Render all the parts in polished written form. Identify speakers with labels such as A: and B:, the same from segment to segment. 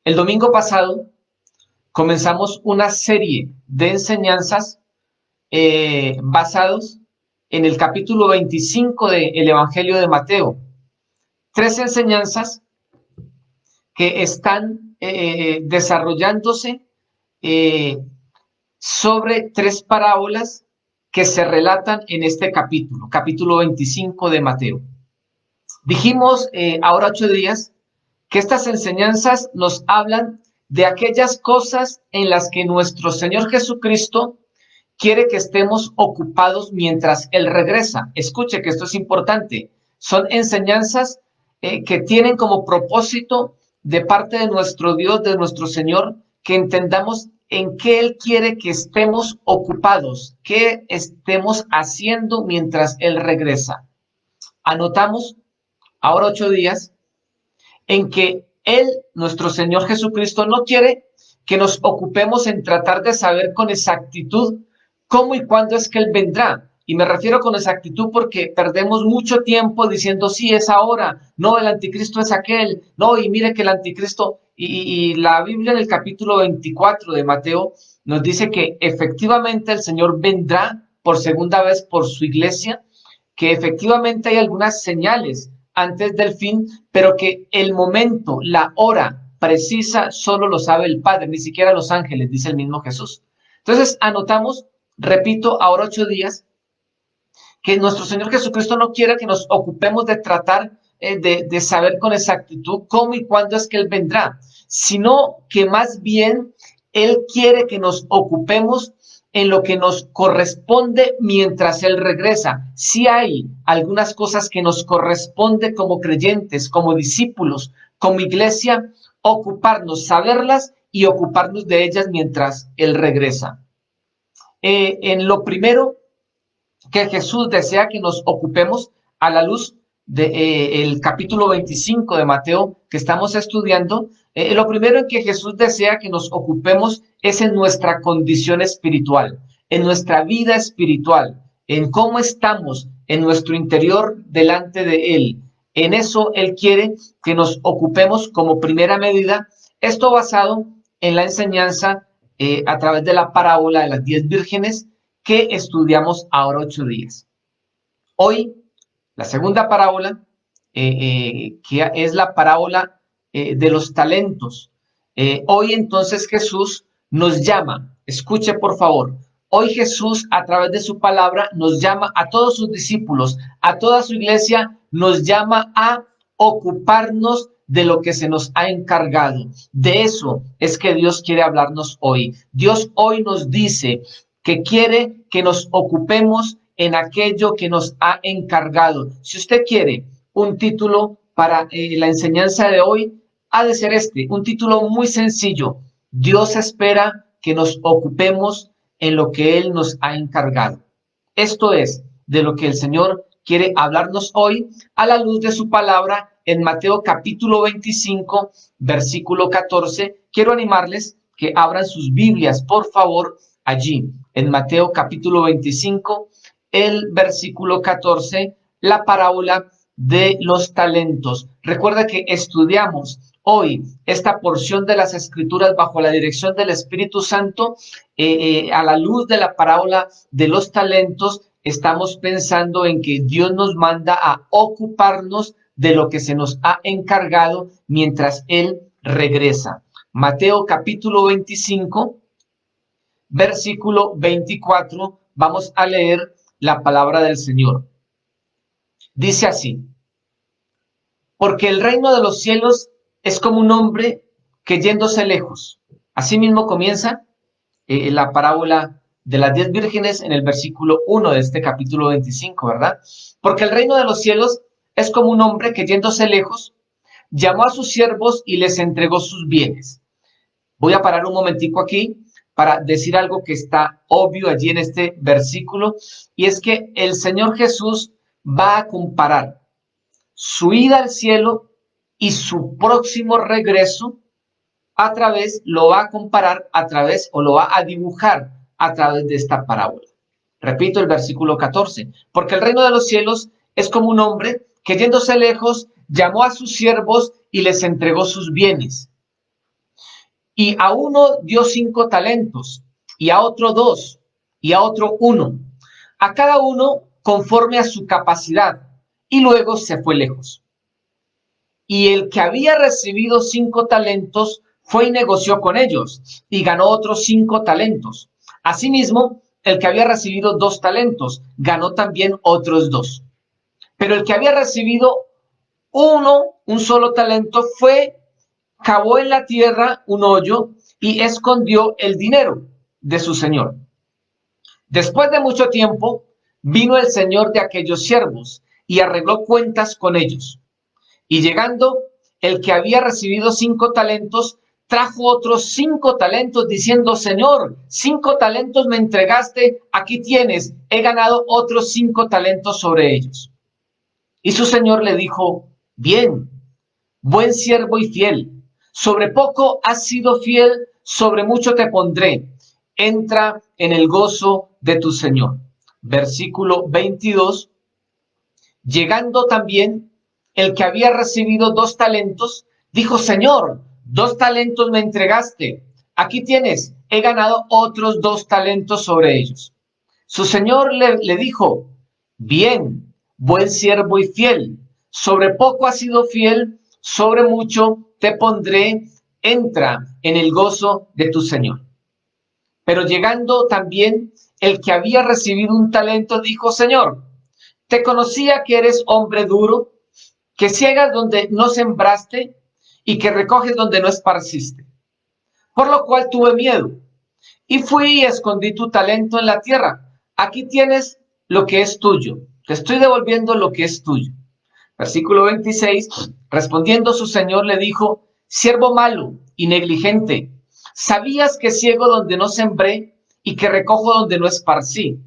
A: El domingo pasado comenzamos una serie de enseñanzas basados en el capítulo 25 del Evangelio de Mateo. Tres enseñanzas que están desarrollándose sobre tres parábolas que se relatan en este capítulo 25 de Mateo. Dijimos ahora 8 días que estas enseñanzas nos hablan de aquellas cosas en las que nuestro Señor Jesucristo quiere que estemos ocupados mientras Él regresa. Escuche que esto es importante. Son enseñanzas que tienen como propósito de parte de nuestro Dios, de nuestro Señor, que entendamos en qué Él quiere que estemos ocupados, qué estemos haciendo mientras Él regresa. Anotamos ahora 8 días en que Él, nuestro Señor Jesucristo, no quiere que nos ocupemos en tratar de saber con exactitud cómo y cuándo es que Él vendrá. Y me refiero con exactitud porque perdemos mucho tiempo diciendo, sí, es ahora, no, el anticristo es aquel, no, y mire que el anticristo, y la Biblia en el capítulo 24 de Mateo nos dice que efectivamente el Señor vendrá por segunda vez por su iglesia, que efectivamente hay algunas señales antes del fin, pero que el momento, la hora precisa, solo lo sabe el Padre, ni siquiera los ángeles, dice el mismo Jesús. Entonces anotamos, repito, ahora 8 días, que nuestro Señor Jesucristo no quiere que nos ocupemos de tratar de saber con exactitud cómo y cuándo es que Él vendrá, sino que más bien Él quiere que nos ocupemos en lo que nos corresponde mientras Él regresa. Sí hay algunas cosas que nos corresponde como creyentes, como discípulos, como iglesia, ocuparnos, saberlas y ocuparnos de ellas mientras Él regresa. En lo primero que Jesús desea que nos ocupemos a la luz del capítulo 25 de Mateo que estamos estudiando, lo primero en que Jesús desea que nos ocupemos es en nuestra condición espiritual, en nuestra vida espiritual, en cómo estamos en nuestro interior delante de Él. En eso Él quiere que nos ocupemos como primera medida, esto basado en la enseñanza a través de la parábola de las 10 vírgenes que estudiamos ahora 8 días. Hoy, la segunda parábola, que es la parábola de los talentos. Hoy entonces Jesús nos llama, escuche por favor, hoy Jesús a través de su palabra nos llama a todos sus discípulos, a toda su iglesia, nos llama a ocuparnos de lo que se nos ha encargado. De eso es que Dios quiere hablarnos hoy. Dios hoy nos dice que quiere que nos ocupemos en aquello que nos ha encargado. Si usted quiere un título para la enseñanza de hoy, ha de ser un título muy sencillo. Dios espera que nos ocupemos en lo que Él nos ha encargado. Esto es de lo que el Señor quiere hablarnos hoy a la luz de su palabra en Mateo capítulo 25, versículo 14. Quiero animarles que abran sus Biblias, por favor, allí en Mateo capítulo 25, el versículo 14, la parábola de los talentos. Recuerda que estudiamos hoy esta porción de las Escrituras bajo la dirección del Espíritu Santo a la luz de la parábola de los talentos. Estamos pensando en que Dios nos manda a ocuparnos de lo que se nos ha encargado mientras Él regresa. Mateo capítulo 25, versículo 24, vamos a leer la palabra del Señor. Dice así: porque el reino de los cielos es como un hombre que yéndose lejos. Asimismo comienza la parábola de las 10 vírgenes en el versículo 1 de este capítulo 25, ¿verdad? Porque el reino de los cielos es como un hombre que yéndose lejos, llamó a sus siervos y les entregó sus bienes. Voy a parar un momentico aquí para decir algo que está obvio allí en este versículo, y es que el Señor Jesús va a comparar su ida al cielo y su próximo regreso lo va a comparar a través, o lo va a dibujar a través de esta parábola. Repito el versículo 14, porque el reino de los cielos es como un hombre que yéndose lejos, llamó a sus siervos y les entregó sus bienes. y a uno dio 5 talentos, y a otro 2, y a otro 1, a cada uno conforme a su capacidad, y luego se fue lejos. Y el que había recibido 5 talentos fue y negoció con ellos, y ganó otros 5 talentos. Asimismo, el que había recibido 2 talentos, ganó también otros 2. Pero el que había recibido un solo talento, cavó en la tierra un hoyo y escondió el dinero de su señor. Después de mucho tiempo, vino el señor de aquellos siervos y arregló cuentas con ellos. Y llegando, el que había recibido 5 talentos, trajo otros 5 talentos, diciendo: Señor, 5 talentos me entregaste, aquí tienes, he ganado otros 5 talentos sobre ellos. Y su señor le dijo: bien, buen siervo y fiel, sobre poco has sido fiel, sobre mucho te pondré, entra en el gozo de tu señor. Versículo 22. Llegando también el que había recibido 2 talentos, dijo: Señor, 2 talentos me entregaste, aquí tienes, he ganado otros 2 talentos sobre ellos. Su señor le dijo: bien, buen siervo y fiel, sobre poco has sido fiel, sobre mucho te pondré, entra en el gozo de tu señor. Pero llegando también el que había recibido un talento, dijo: Señor, te conocía que eres hombre duro, que ciegas donde no sembraste y que recoges donde no esparciste. Por lo cual tuve miedo y fui y escondí tu talento en la tierra. Aquí tienes lo que es tuyo. Te estoy devolviendo lo que es tuyo. Versículo 26. Respondiendo su señor le dijo: siervo malo y negligente, sabías que ciego donde no sembré y que recojo donde no esparcí.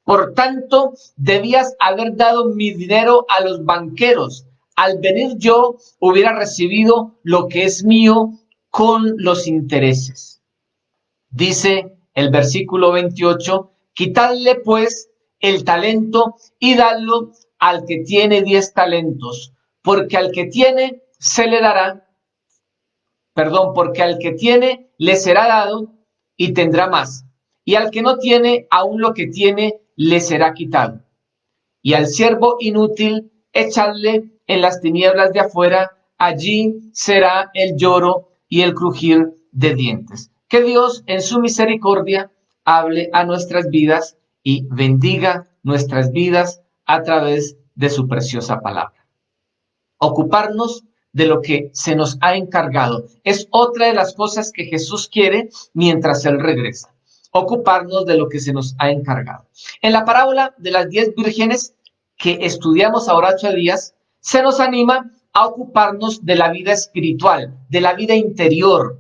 A: Por tanto, debías haber dado mi dinero a los banqueros. Al venir yo, hubiera recibido lo que es mío con los intereses. Dice el versículo 28, quitadle pues el talento y dadlo al que tiene 10 talentos, porque al que tiene se le dará, porque al que tiene le será dado y tendrá más, y al que no tiene, aún lo que tiene le será quitado. Y al siervo inútil, echadle en las tinieblas de afuera, allí será el lloro y el crujir de dientes. Que Dios en su misericordia hable a nuestras vidas y bendiga nuestras vidas a través de su preciosa palabra. Ocuparnos de lo que se nos ha encargado es otra de las cosas que Jesús quiere mientras Él regresa. Ocuparnos de lo que se nos ha encargado. En la parábola de las 10 vírgenes que estudiamos ahora 8 días, se nos anima a ocuparnos de la vida espiritual, de la vida interior.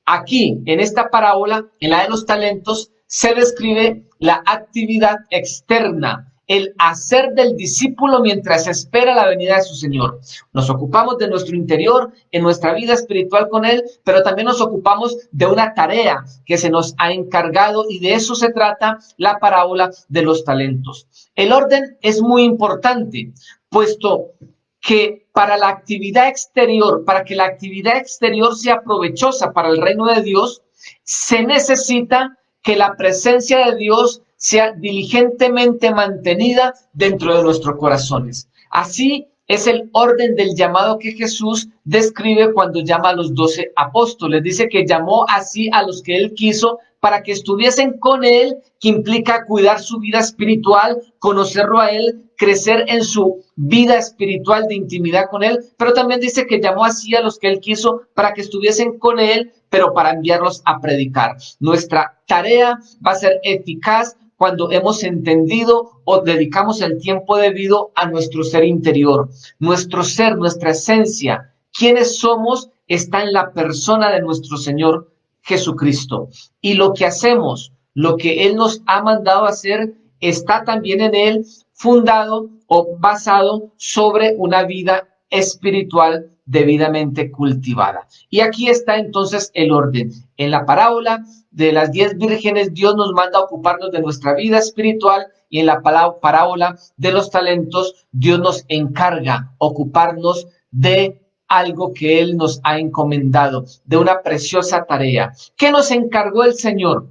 A: Aquí, en esta parábola, en la de los talentos, se describe la actividad externa, el hacer del discípulo mientras espera la venida de su Señor. Nos ocupamos de nuestro interior, en nuestra vida espiritual con Él, pero también nos ocupamos de una tarea que se nos ha encargado, y de eso se trata la parábola de los talentos. El orden es muy importante, puesto que para la actividad exterior, para que la actividad exterior sea provechosa para el reino de Dios, se necesita que la presencia de Dios sea diligentemente mantenida dentro de nuestros corazones. Así es el orden del llamado que Jesús describe cuando llama a los 12 apóstoles. Dice que llamó así a los que Él quiso para que estuviesen con Él, que implica cuidar su vida espiritual, conocerlo a Él, crecer en su vida espiritual de intimidad con Él, pero también dice que llamó así a los que Él quiso para que estuviesen con Él, pero para enviarlos a predicar. Nuestra tarea va a ser eficaz cuando hemos entendido o dedicamos el tiempo debido a nuestro ser interior. Nuestro ser, nuestra esencia, quiénes somos, está en la persona de nuestro Señor Jesucristo. Y lo que hacemos, lo que Él nos ha mandado a hacer, está también en Él, fundado o basado sobre una vida espiritual debidamente cultivada. Y aquí está entonces el orden. En la parábola de las 10 vírgenes, Dios nos manda a ocuparnos de nuestra vida espiritual, y en la parábola de los talentos, Dios nos encarga ocuparnos de algo que Él nos ha encomendado, de una preciosa tarea. ¿Qué nos encargó el Señor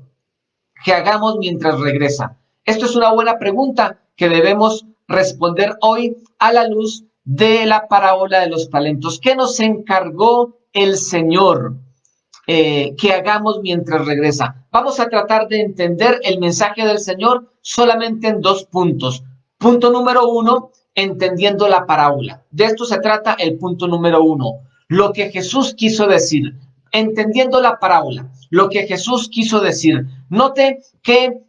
A: que hagamos mientras regresa? Esto es una buena pregunta que debemos responder hoy a la luz de la parábola de los talentos. ¿Qué nos encargó el Señor que hagamos mientras regresa? Vamos a tratar de entender el mensaje del Señor solamente en 2 puntos. Punto número 1, entendiendo la parábola. De esto se trata el punto número 1. Lo que Jesús quiso decir. Entendiendo la parábola, lo que Jesús quiso decir. Note que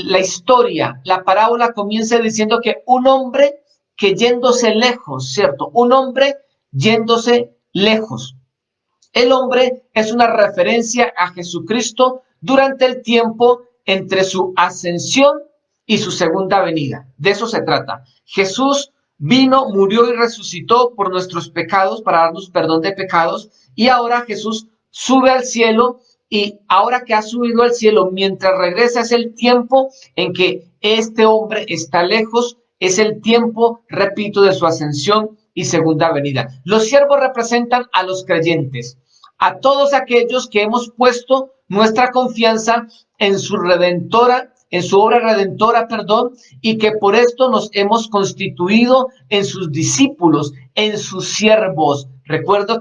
A: la historia, la parábola comienza diciendo que un hombre que yéndose lejos, ¿cierto? Un hombre yéndose lejos. El hombre es una referencia a Jesucristo durante el tiempo entre su ascensión y su segunda venida. De eso se trata. Jesús vino, murió y resucitó por nuestros pecados, para darnos perdón de pecados, y ahora Jesús sube al cielo, y ahora que ha subido al cielo, mientras regresa, es el tiempo en que este hombre está lejos, es el tiempo, repito, de su ascensión y segunda venida. Los siervos representan a los creyentes, a todos aquellos que hemos puesto nuestra confianza en su redentora, en su obra redentora, y que por esto nos hemos constituido en sus discípulos, en sus siervos. Recuerda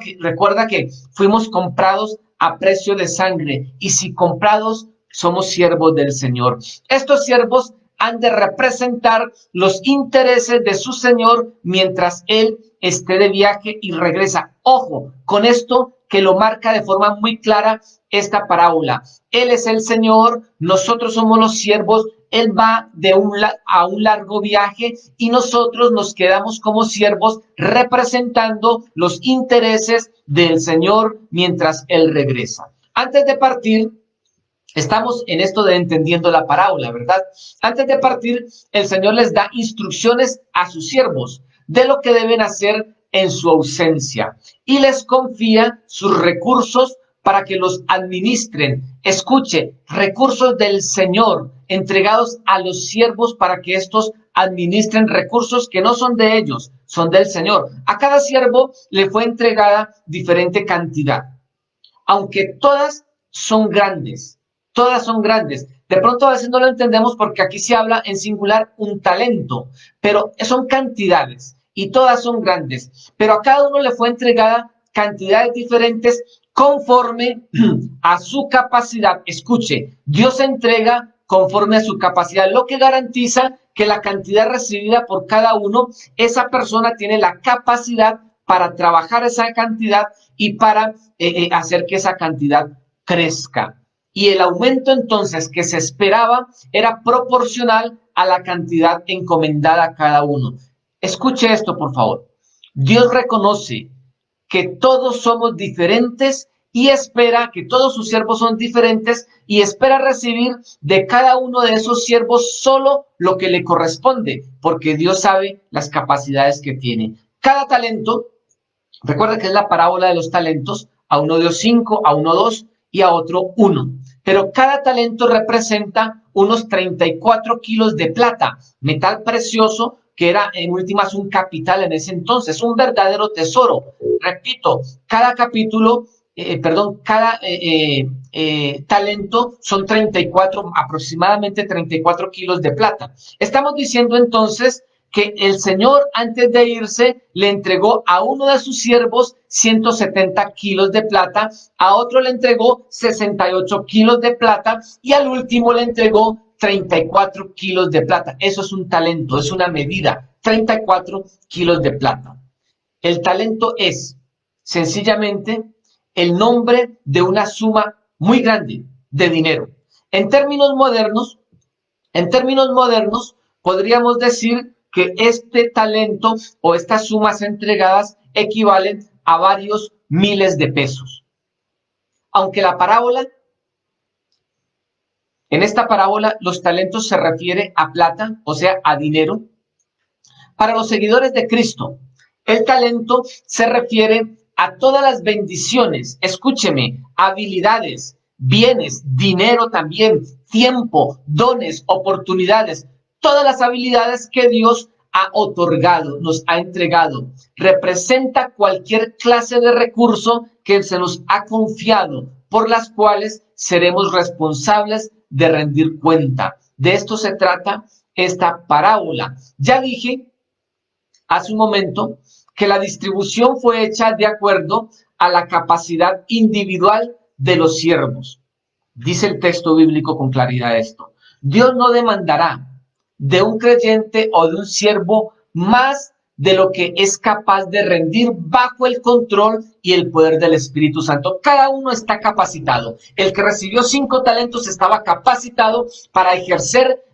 A: que fuimos comprados a precio de sangre, y si comprados, somos siervos del Señor. Estos siervos han de representar los intereses de su Señor mientras Él esté de viaje y regresa. Ojo con esto, que lo marca de forma muy clara esta parábola. Él es el Señor, nosotros somos los siervos, Él va a un largo viaje y nosotros nos quedamos como siervos representando los intereses del Señor mientras Él regresa. Antes de partir, estamos en esto de entendiendo la parábola, ¿verdad? Antes de partir, el Señor les da instrucciones a sus siervos de lo que deben hacer en su ausencia y les confía sus recursos para que los administren. Escuche, recursos del Señor entregados a los siervos para que estos administren recursos que no son de ellos, son del Señor. A cada siervo le fue entregada diferente cantidad, aunque todas son grandes. Todas son grandes. De pronto a veces no lo entendemos porque aquí se habla en singular un talento, pero son cantidades y todas son grandes. Pero a cada uno le fue entregada cantidades diferentes conforme a su capacidad. Escuche, Dios entrega conforme a su capacidad, lo que garantiza que la cantidad recibida por cada uno, esa persona tiene la capacidad para trabajar esa cantidad y para hacer que esa cantidad crezca. Y el aumento entonces que se esperaba era proporcional a la cantidad encomendada a cada uno. Escuche esto, por favor. Dios reconoce que todos somos diferentes y espera que todos sus siervos son diferentes y espera recibir de cada uno de esos siervos solo lo que le corresponde, porque Dios sabe las capacidades que tiene. Cada talento, recuerda que es la parábola de los talentos, a uno dio 5, a uno 2 y a otro 1. Pero cada talento representa unos 34 kilos de plata, metal precioso que era en últimas un capital en ese entonces, un verdadero tesoro. Repito, cada talento son 34, aproximadamente 34 kilos de plata. Estamos diciendo entonces que el Señor antes de irse le entregó a uno de sus siervos 170 kilos de plata, a otro le entregó 68 kilos de plata y al último le entregó 34 kilos de plata. Eso es un talento, es una medida, 34 kilos de plata. El talento es sencillamente el nombre de una suma muy grande de dinero. En términos modernos, podríamos decir que este talento o estas sumas entregadas equivalen a varios miles de pesos. Aunque en esta parábola los talentos se refiere a plata, o sea, a dinero. Para los seguidores de Cristo, el talento se refiere a todas las bendiciones, escúcheme, habilidades, bienes, dinero también, tiempo, dones, oportunidades, todas las habilidades que Dios ha otorgado, nos ha entregado. Representa cualquier clase de recurso que se nos ha confiado, por las cuales seremos responsables de rendir cuenta. De esto se trata esta parábola. Ya dije hace un momento que la distribución fue hecha de acuerdo a la capacidad individual de los siervos. Dice el texto bíblico con claridad esto. Dios no demandará de un creyente o de un siervo más de lo que es capaz de rendir bajo el control y el poder del Espíritu Santo. Cada uno está capacitado. El que recibió 5 talentos estaba capacitado para ejercer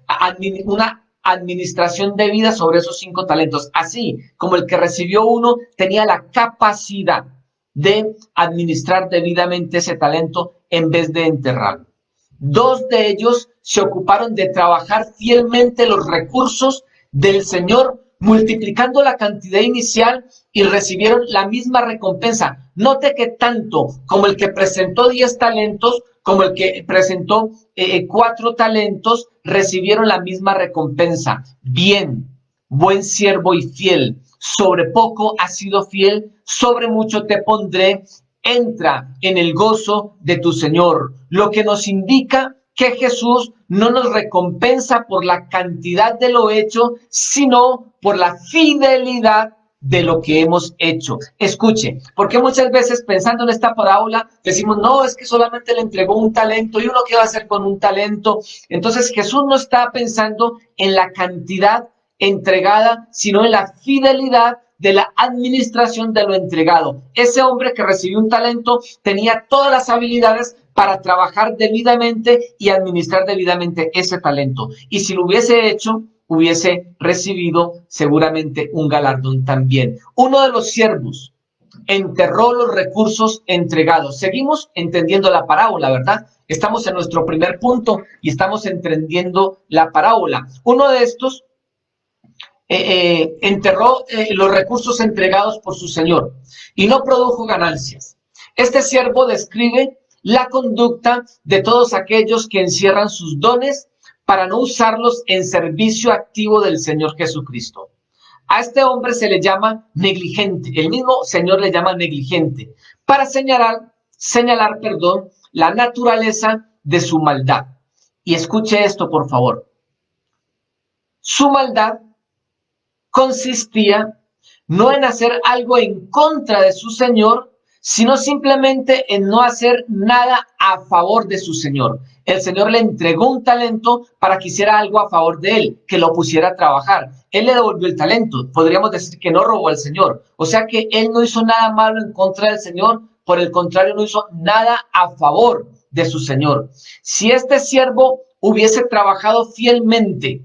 A: una administración debida sobre esos 5 talentos. Así como el que recibió 1 tenía la capacidad de administrar debidamente ese talento en vez de enterrarlo. 2 de ellos se ocuparon de trabajar fielmente los recursos del Señor, multiplicando la cantidad inicial y recibieron la misma recompensa. Note que tanto como el que presentó 10 talentos, como el que presentó 4 talentos, recibieron la misma recompensa. Bien, buen siervo y fiel, sobre poco has sido fiel, sobre mucho te pondré, entra en el gozo de tu Señor. Lo que nos indica que Jesús no nos recompensa por la cantidad de lo hecho, sino por la fidelidad de lo que hemos hecho. Escuche, porque muchas veces pensando en esta parábola decimos, no, es que solamente le entregó un talento y uno qué va a hacer con un talento. Entonces Jesús no está pensando en la cantidad entregada, sino en la fidelidad de la administración de lo entregado. Ese hombre que recibió un talento tenía todas las habilidades para trabajar debidamente y administrar debidamente ese talento. Y si lo hubiese hecho, hubiese recibido seguramente un galardón también. Uno de los siervos enterró los recursos entregados. Seguimos entendiendo la parábola, ¿verdad? Estamos en nuestro primer punto y estamos entendiendo la parábola. Uno de estos enterró los recursos entregados por su señor y no produjo ganancias. Este siervo describe la conducta de todos aquellos que encierran sus dones para no usarlos en servicio activo del Señor Jesucristo. A este hombre se le llama negligente, el mismo Señor le llama negligente, para señalar, la naturaleza de su maldad. Y escuche esto, por favor. Su maldad consistía no en hacer algo en contra de su Señor, sino simplemente en no hacer nada a favor de su Señor. El Señor le entregó un talento para que hiciera algo a favor de él, que lo pusiera a trabajar. Él le devolvió el talento. Podríamos decir que no robó al Señor. O sea que él no hizo nada malo en contra del Señor, por el contrario, no hizo nada a favor de su Señor. Si este siervo hubiese trabajado fielmente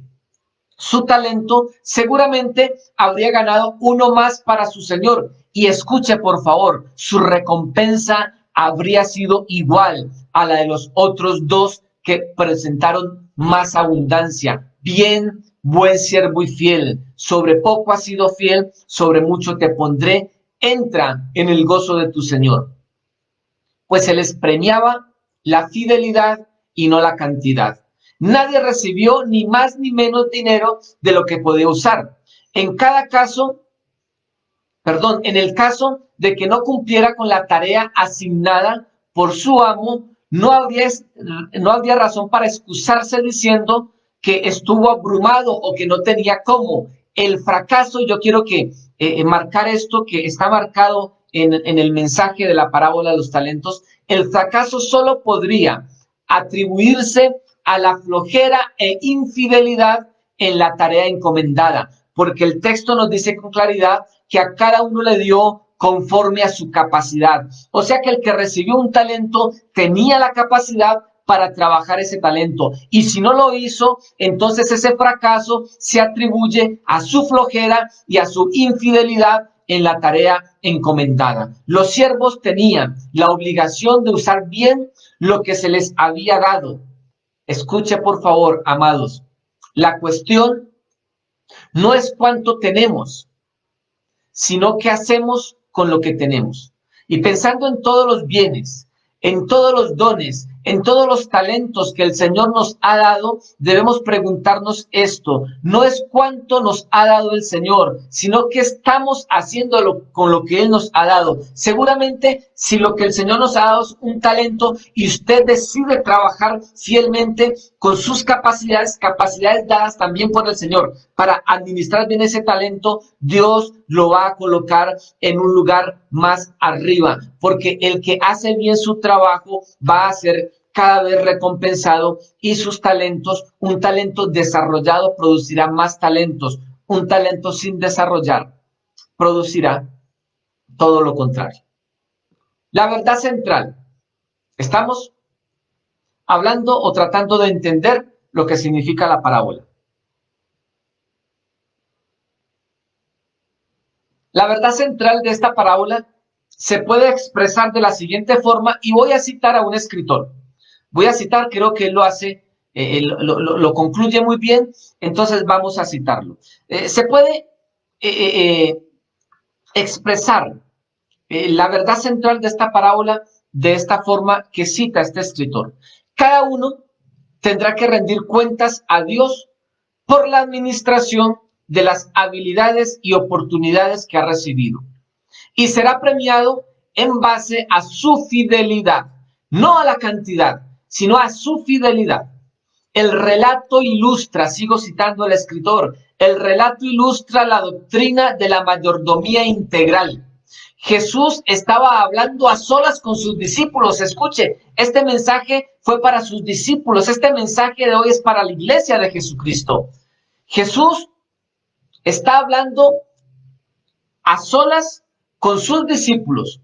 A: su talento, seguramente habría ganado uno más para su Señor. Y escuche, por favor, su recompensa habría sido igual a la de los otros 2 que presentaron más abundancia. Bien, buen siervo y fiel, sobre poco has sido fiel, sobre mucho te pondré, entra en el gozo de tu Señor. Pues se les premiaba la fidelidad y no la cantidad. Nadie recibió ni más ni menos dinero de lo que podía usar. En el caso de que no cumpliera con la tarea asignada por su amo, no habría razón para excusarse diciendo que estuvo abrumado o que no tenía cómo. El fracaso, yo quiero que marcar esto que está marcado en el mensaje de la parábola de los talentos. El fracaso solo podría atribuirse a la flojera e infidelidad en la tarea encomendada, porque el texto nos dice con claridad que a cada uno le dio conforme a su capacidad. O sea que el que recibió un talento tenía la capacidad para trabajar ese talento, y si no lo hizo, entonces ese fracaso se atribuye a su flojera y a su infidelidad en la tarea encomendada. Los siervos tenían la obligación de usar bien lo que se les había dado. Escuche, por favor, amados, la cuestión no es cuánto tenemos, sino qué hacemos con lo que tenemos. Y pensando en todos los bienes, en todos los dones, en todos los talentos que el Señor nos ha dado, debemos preguntarnos esto. No es cuánto nos ha dado el Señor, sino qué estamos haciendo con lo que Él nos ha dado. Seguramente, si lo que el Señor nos ha dado es un talento y usted decide trabajar fielmente con sus capacidades dadas también por el Señor, para administrar bien ese talento, Dios lo va a colocar en un lugar más arriba, porque el que hace bien su trabajo va a ser cada vez recompensado y sus talentos, un talento desarrollado producirá más talentos, un talento sin desarrollar producirá todo lo contrario. La verdad central, estamos hablando o tratando de entender lo que significa la parábola. La verdad central de esta parábola se puede expresar de la siguiente forma y voy a citar a un escritor. Voy a citar, creo que él lo hace, lo concluye muy bien, entonces vamos a citarlo. Se puede expresar la verdad central de esta parábola de esta forma que cita este escritor. Cada uno tendrá que rendir cuentas a Dios por la administración de las habilidades y oportunidades que ha recibido. Y será premiado en base a su fidelidad, no a la cantidad, sino a su fidelidad. El relato ilustra, sigo citando al escritor, el relato ilustra la doctrina de la mayordomía integral. Jesús estaba hablando a solas con sus discípulos. Escuche, este mensaje fue para sus discípulos. Este mensaje de hoy es para la iglesia de Jesucristo. Jesús está hablando a solas con sus discípulos.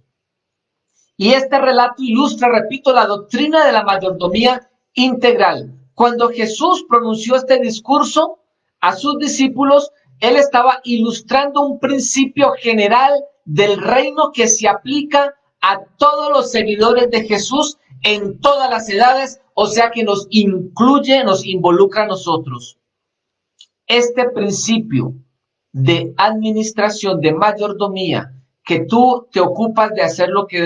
A: Y este relato ilustra, repito, la doctrina de la mayordomía integral. Cuando Jesús pronunció este discurso a sus discípulos, él estaba ilustrando un principio general del reino que se aplica a todos los seguidores de Jesús en todas las edades, o sea que nos incluye, nos involucra a nosotros. Este principio de administración, de mayordomía, que tú te ocupas de hacer lo que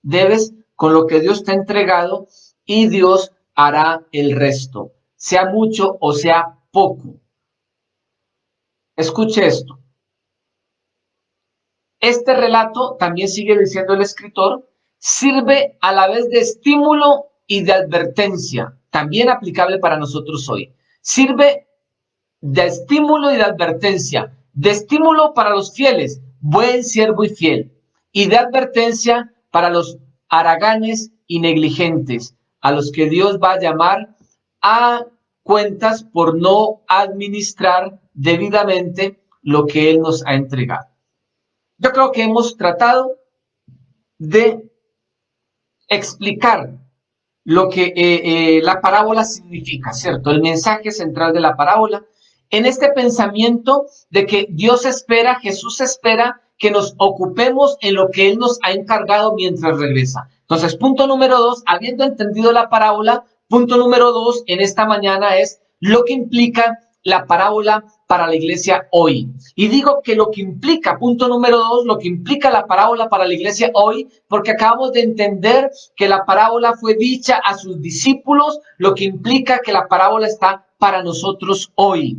A: debes con lo que Dios te ha entregado y Dios hará el resto, sea mucho o sea poco. Escuche esto. Este relato, también sigue diciendo el escritor, sirve a la vez de estímulo y de advertencia, también aplicable para nosotros hoy. Sirve de estímulo y de advertencia. De estímulo para los fieles, buen siervo y fiel. Y de advertencia para los haraganes y negligentes, a los que Dios va a llamar a cuentas por no administrar debidamente lo que Él nos ha entregado. Yo creo que hemos tratado de explicar lo que la parábola significa, ¿cierto? El mensaje central de la parábola en este pensamiento de que Dios espera, Jesús espera que nos ocupemos en lo que Él nos ha encargado mientras regresa. Entonces, punto número 2, habiendo entendido la parábola, punto número 2 en esta mañana es lo que implica la parábola para la iglesia hoy. Y digo que lo que implica, punto número 2, lo que implica la parábola para la iglesia hoy, porque acabamos de entender que la parábola fue dicha a sus discípulos, lo que implica que la parábola está para nosotros hoy.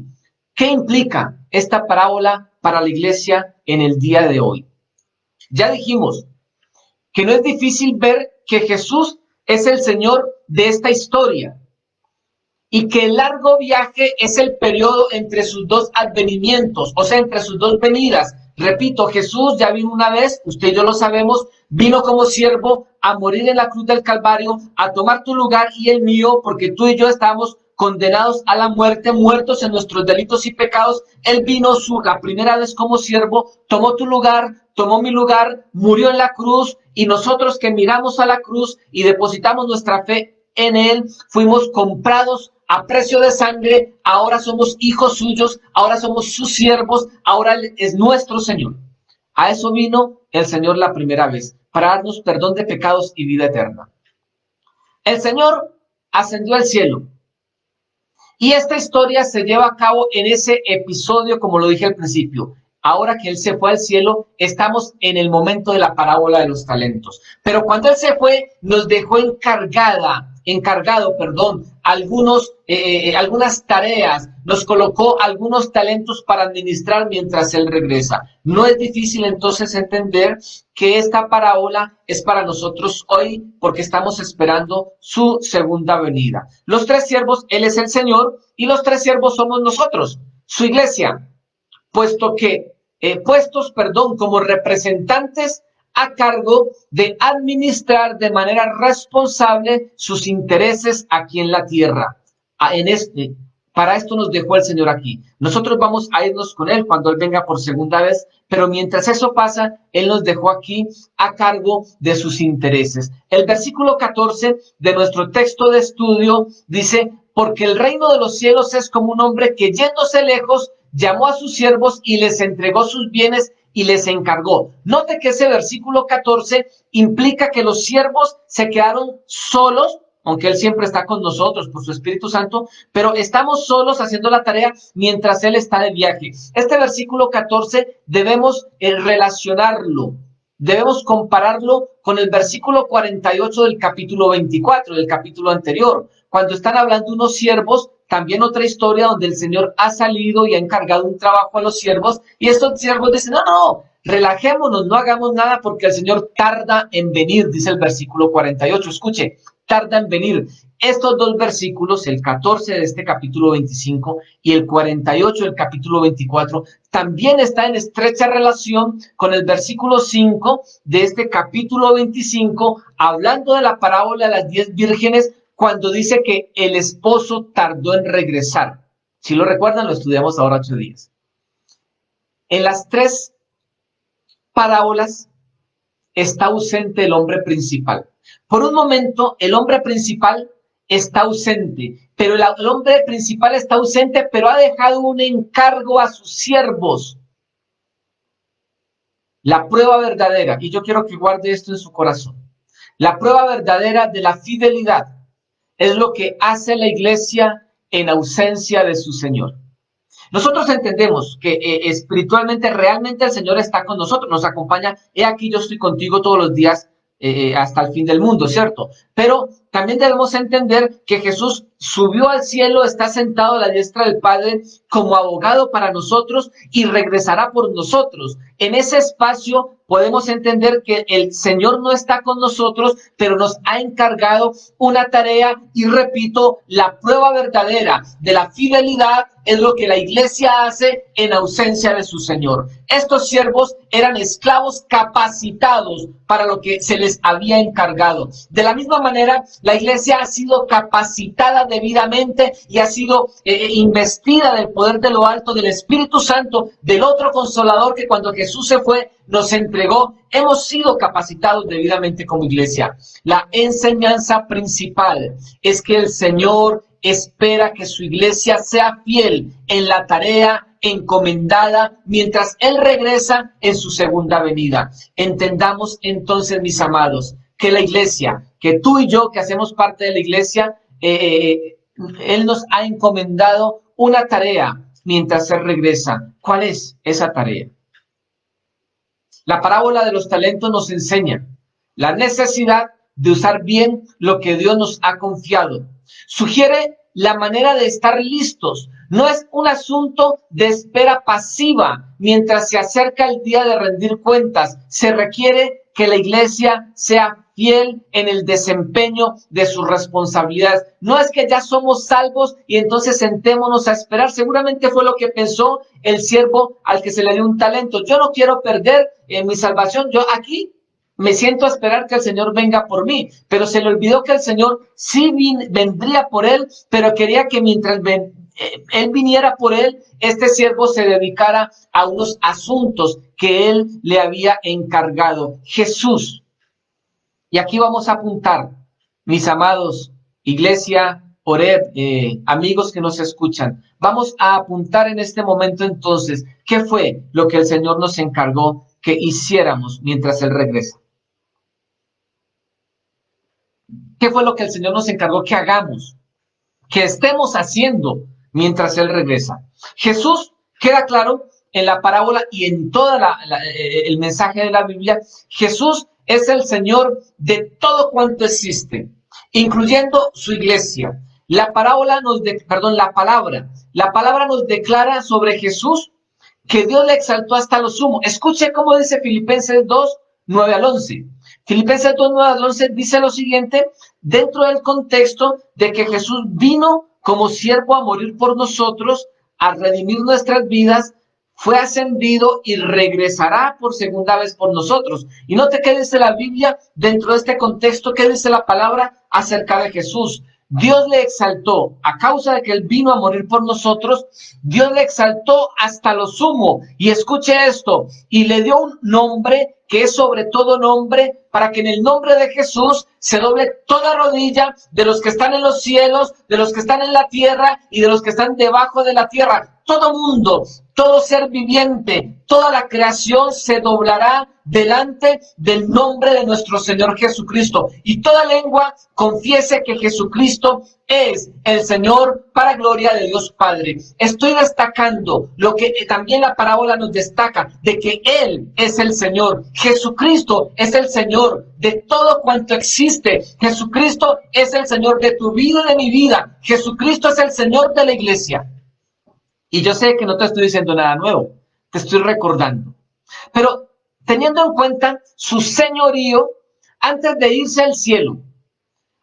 A: ¿Qué implica esta parábola para la iglesia en el día de hoy? Ya dijimos que no es difícil ver que Jesús es el Señor de esta historia y que el largo viaje es el periodo entre sus dos advenimientos, o sea, entre sus dos venidas. Repito, Jesús ya vino una vez, usted y yo lo sabemos, vino como siervo a morir en la cruz del Calvario, a tomar tu lugar y el mío, porque tú y yo estábamos condenados a la muerte, muertos en nuestros delitos y pecados. Él vino la primera vez como siervo, tomó tu lugar, tomó mi lugar, murió en la cruz, y nosotros que miramos a la cruz y depositamos nuestra fe en Él, fuimos comprados a precio de sangre, ahora somos hijos suyos, ahora somos sus siervos, ahora Él es nuestro Señor. A eso vino el Señor la primera vez, para darnos perdón de pecados y vida eterna. El Señor ascendió al cielo. Y esta historia se lleva a cabo en ese episodio, como lo dije al principio, ahora que Él se fue al cielo, estamos en el momento de la parábola de los talentos. Pero cuando Él se fue, nos dejó encargado, algunas tareas, nos colocó algunos talentos para administrar mientras Él regresa. No es difícil entonces entender que esta parábola es para nosotros hoy porque estamos esperando su segunda venida. Los tres siervos, Él es el Señor y los tres siervos somos nosotros, su iglesia, puestos como representantes a cargo de administrar de manera responsable sus intereses aquí en la tierra. Para esto nos dejó el Señor aquí. Nosotros vamos a irnos con Él cuando Él venga por segunda vez, pero mientras eso pasa, Él nos dejó aquí a cargo de sus intereses. El versículo 14 de nuestro texto de estudio dice, porque el reino de los cielos es como un hombre que yéndose lejos, llamó a sus siervos y les entregó sus bienes y les encargó. Note que ese versículo 14 implica que los siervos se quedaron solos, aunque Él siempre está con nosotros por su Espíritu Santo, pero estamos solos haciendo la tarea mientras Él está de viaje. Este versículo 14 debemos relacionarlo, debemos compararlo con el versículo 48 del capítulo 24, del capítulo anterior, cuando están hablando unos siervos, también otra historia donde el Señor ha salido y ha encargado un trabajo a los siervos, y estos siervos dicen, no, relajémonos, no hagamos nada porque el Señor tarda en venir, dice el versículo 48. Escuche, tarda en venir. Estos dos versículos, el 14 de este capítulo 25 y el 48 del capítulo 24, también está en estrecha relación con el versículo 5 de este capítulo 25, hablando de la parábola de las 10 vírgenes, cuando dice que el esposo tardó en regresar. Si lo recuerdan, lo estudiamos ahora 8 días. En las tres parábolas está ausente el hombre principal. Por un momento, el hombre principal está ausente, pero el hombre principal está ausente, pero ha dejado un encargo a sus siervos. La prueba verdadera, y yo quiero que guarde esto en su corazón, la prueba verdadera de la fidelidad es lo que hace la iglesia en ausencia de su Señor. Nosotros entendemos que espiritualmente realmente el Señor está con nosotros, nos acompaña. He aquí yo estoy contigo todos los días hasta el fin del mundo, ¿cierto? Pero también debemos entender que Jesús subió al cielo, está sentado a la diestra del Padre como abogado para nosotros y regresará por nosotros. En ese espacio podemos entender que el Señor no está con nosotros, pero nos ha encargado una tarea y repito, la prueba verdadera de la fidelidad es lo que la iglesia hace en ausencia de su Señor. Estos siervos eran esclavos capacitados para lo que se les había encargado. De la misma manera, la iglesia ha sido capacitada debidamente y ha sido investida del poder de lo alto, del Espíritu Santo, del otro consolador que cuando Jesús se fue nos entregó. Hemos sido capacitados debidamente como iglesia. La enseñanza principal es que el Señor espera que su iglesia sea fiel en la tarea encomendada mientras Él regresa en su segunda venida. Entendamos entonces, mis amados, que la iglesia, que tú y yo que hacemos parte de la iglesia, Él nos ha encomendado una tarea mientras Él regresa. ¿Cuál es esa tarea? La parábola de los talentos nos enseña la necesidad de usar bien lo que Dios nos ha confiado. Sugiere la manera de estar listos. No es un asunto de espera pasiva mientras se acerca el día de rendir cuentas. Se requiere que la iglesia sea fiel en el desempeño de sus responsabilidades. No es que ya somos salvos y entonces sentémonos a esperar. Seguramente fue lo que pensó el siervo al que se le dio un talento. Yo no quiero perder mi salvación. Yo aquí me siento a esperar que el Señor venga por mí, pero se le olvidó que el Señor sí vendría por él, pero quería que mientras él viniera por él, este siervo se dedicara a unos asuntos que él le había encargado. Jesús. Y aquí vamos a apuntar, mis amados, iglesia, Oreb, amigos que nos escuchan, vamos a apuntar en este momento entonces, ¿qué fue lo que el Señor nos encargó que hiciéramos mientras Él regresa? ¿Qué fue lo que el Señor nos encargó que hagamos, que estemos haciendo mientras Él regresa? Jesús, queda claro en la parábola y en todo el mensaje de la Biblia, Jesús es el Señor de todo cuanto existe, incluyendo su iglesia. La palabra nos declara sobre Jesús que Dios le exaltó hasta lo sumo. Escuche cómo dice Filipenses 2, 9 al 11. Filipenses 2, 9 al 11 dice lo siguiente, dentro del contexto de que Jesús vino como siervo a morir por nosotros, a redimir nuestras vidas, fue ascendido y regresará por segunda vez por nosotros. Y note qué dice la Biblia dentro de este contexto, qué dice la palabra acerca de Jesús. Dios le exaltó, a causa de que Él vino a morir por nosotros, Dios le exaltó hasta lo sumo. Y escuche esto, y le dio un nombre que es sobre todo nombre, para que en el nombre de Jesús se doble toda rodilla de los que están en los cielos, de los que están en la tierra y de los que están debajo de la tierra. Todo mundo, todo ser viviente, toda la creación se doblará delante del nombre de nuestro Señor Jesucristo. Y toda lengua confiese que Jesucristo es el Señor para gloria de Dios Padre. Estoy destacando lo que también la parábola nos destaca, de que Él es el Señor. Jesucristo es el Señor de todo cuanto existe. Jesucristo es el Señor de tu vida y de mi vida. Jesucristo es el Señor de la iglesia. Y yo sé que no te estoy diciendo nada nuevo, te estoy recordando. Pero teniendo en cuenta su señorío, antes de irse al cielo,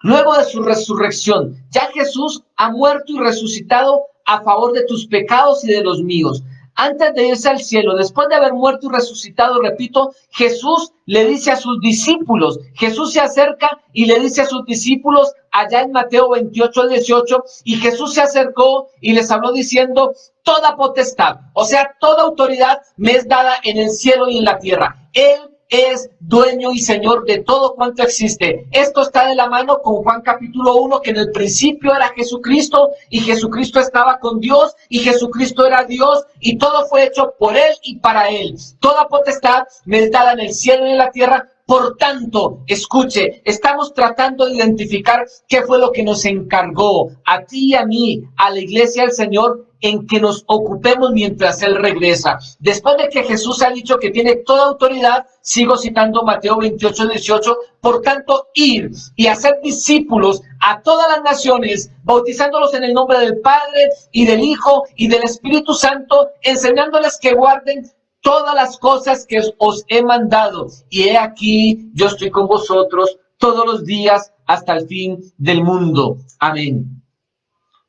A: luego de su resurrección, ya Jesús ha muerto y resucitado a favor de tus pecados y de los míos. Antes de irse al cielo, después de haber muerto y resucitado, repito, Jesús le dice a sus discípulos, Jesús se acerca y le dice a sus discípulos allá en Mateo 28, 18, y Jesús se acercó y les habló diciendo, toda potestad, o sea, toda autoridad me es dada en el cielo y en la tierra. Él es dueño y señor de todo cuanto existe. Esto está de la mano con Juan capítulo 1, que en el principio era Jesucristo, y Jesucristo estaba con Dios, y Jesucristo era Dios, y todo fue hecho por Él y para Él. Toda potestad me es dada en el cielo y en la tierra. Por tanto, escuche, estamos tratando de identificar qué fue lo que nos encargó a ti y a mí, a la iglesia del Señor, en que nos ocupemos mientras Él regresa. Después de que Jesús ha dicho que tiene toda autoridad, sigo citando Mateo 28, 18, por tanto, ir y hacer discípulos a todas las naciones, bautizándolos en el nombre del Padre y del Hijo y del Espíritu Santo, enseñándoles que guarden todas las cosas que os he mandado. Y he aquí, yo estoy con vosotros todos los días hasta el fin del mundo. Amén.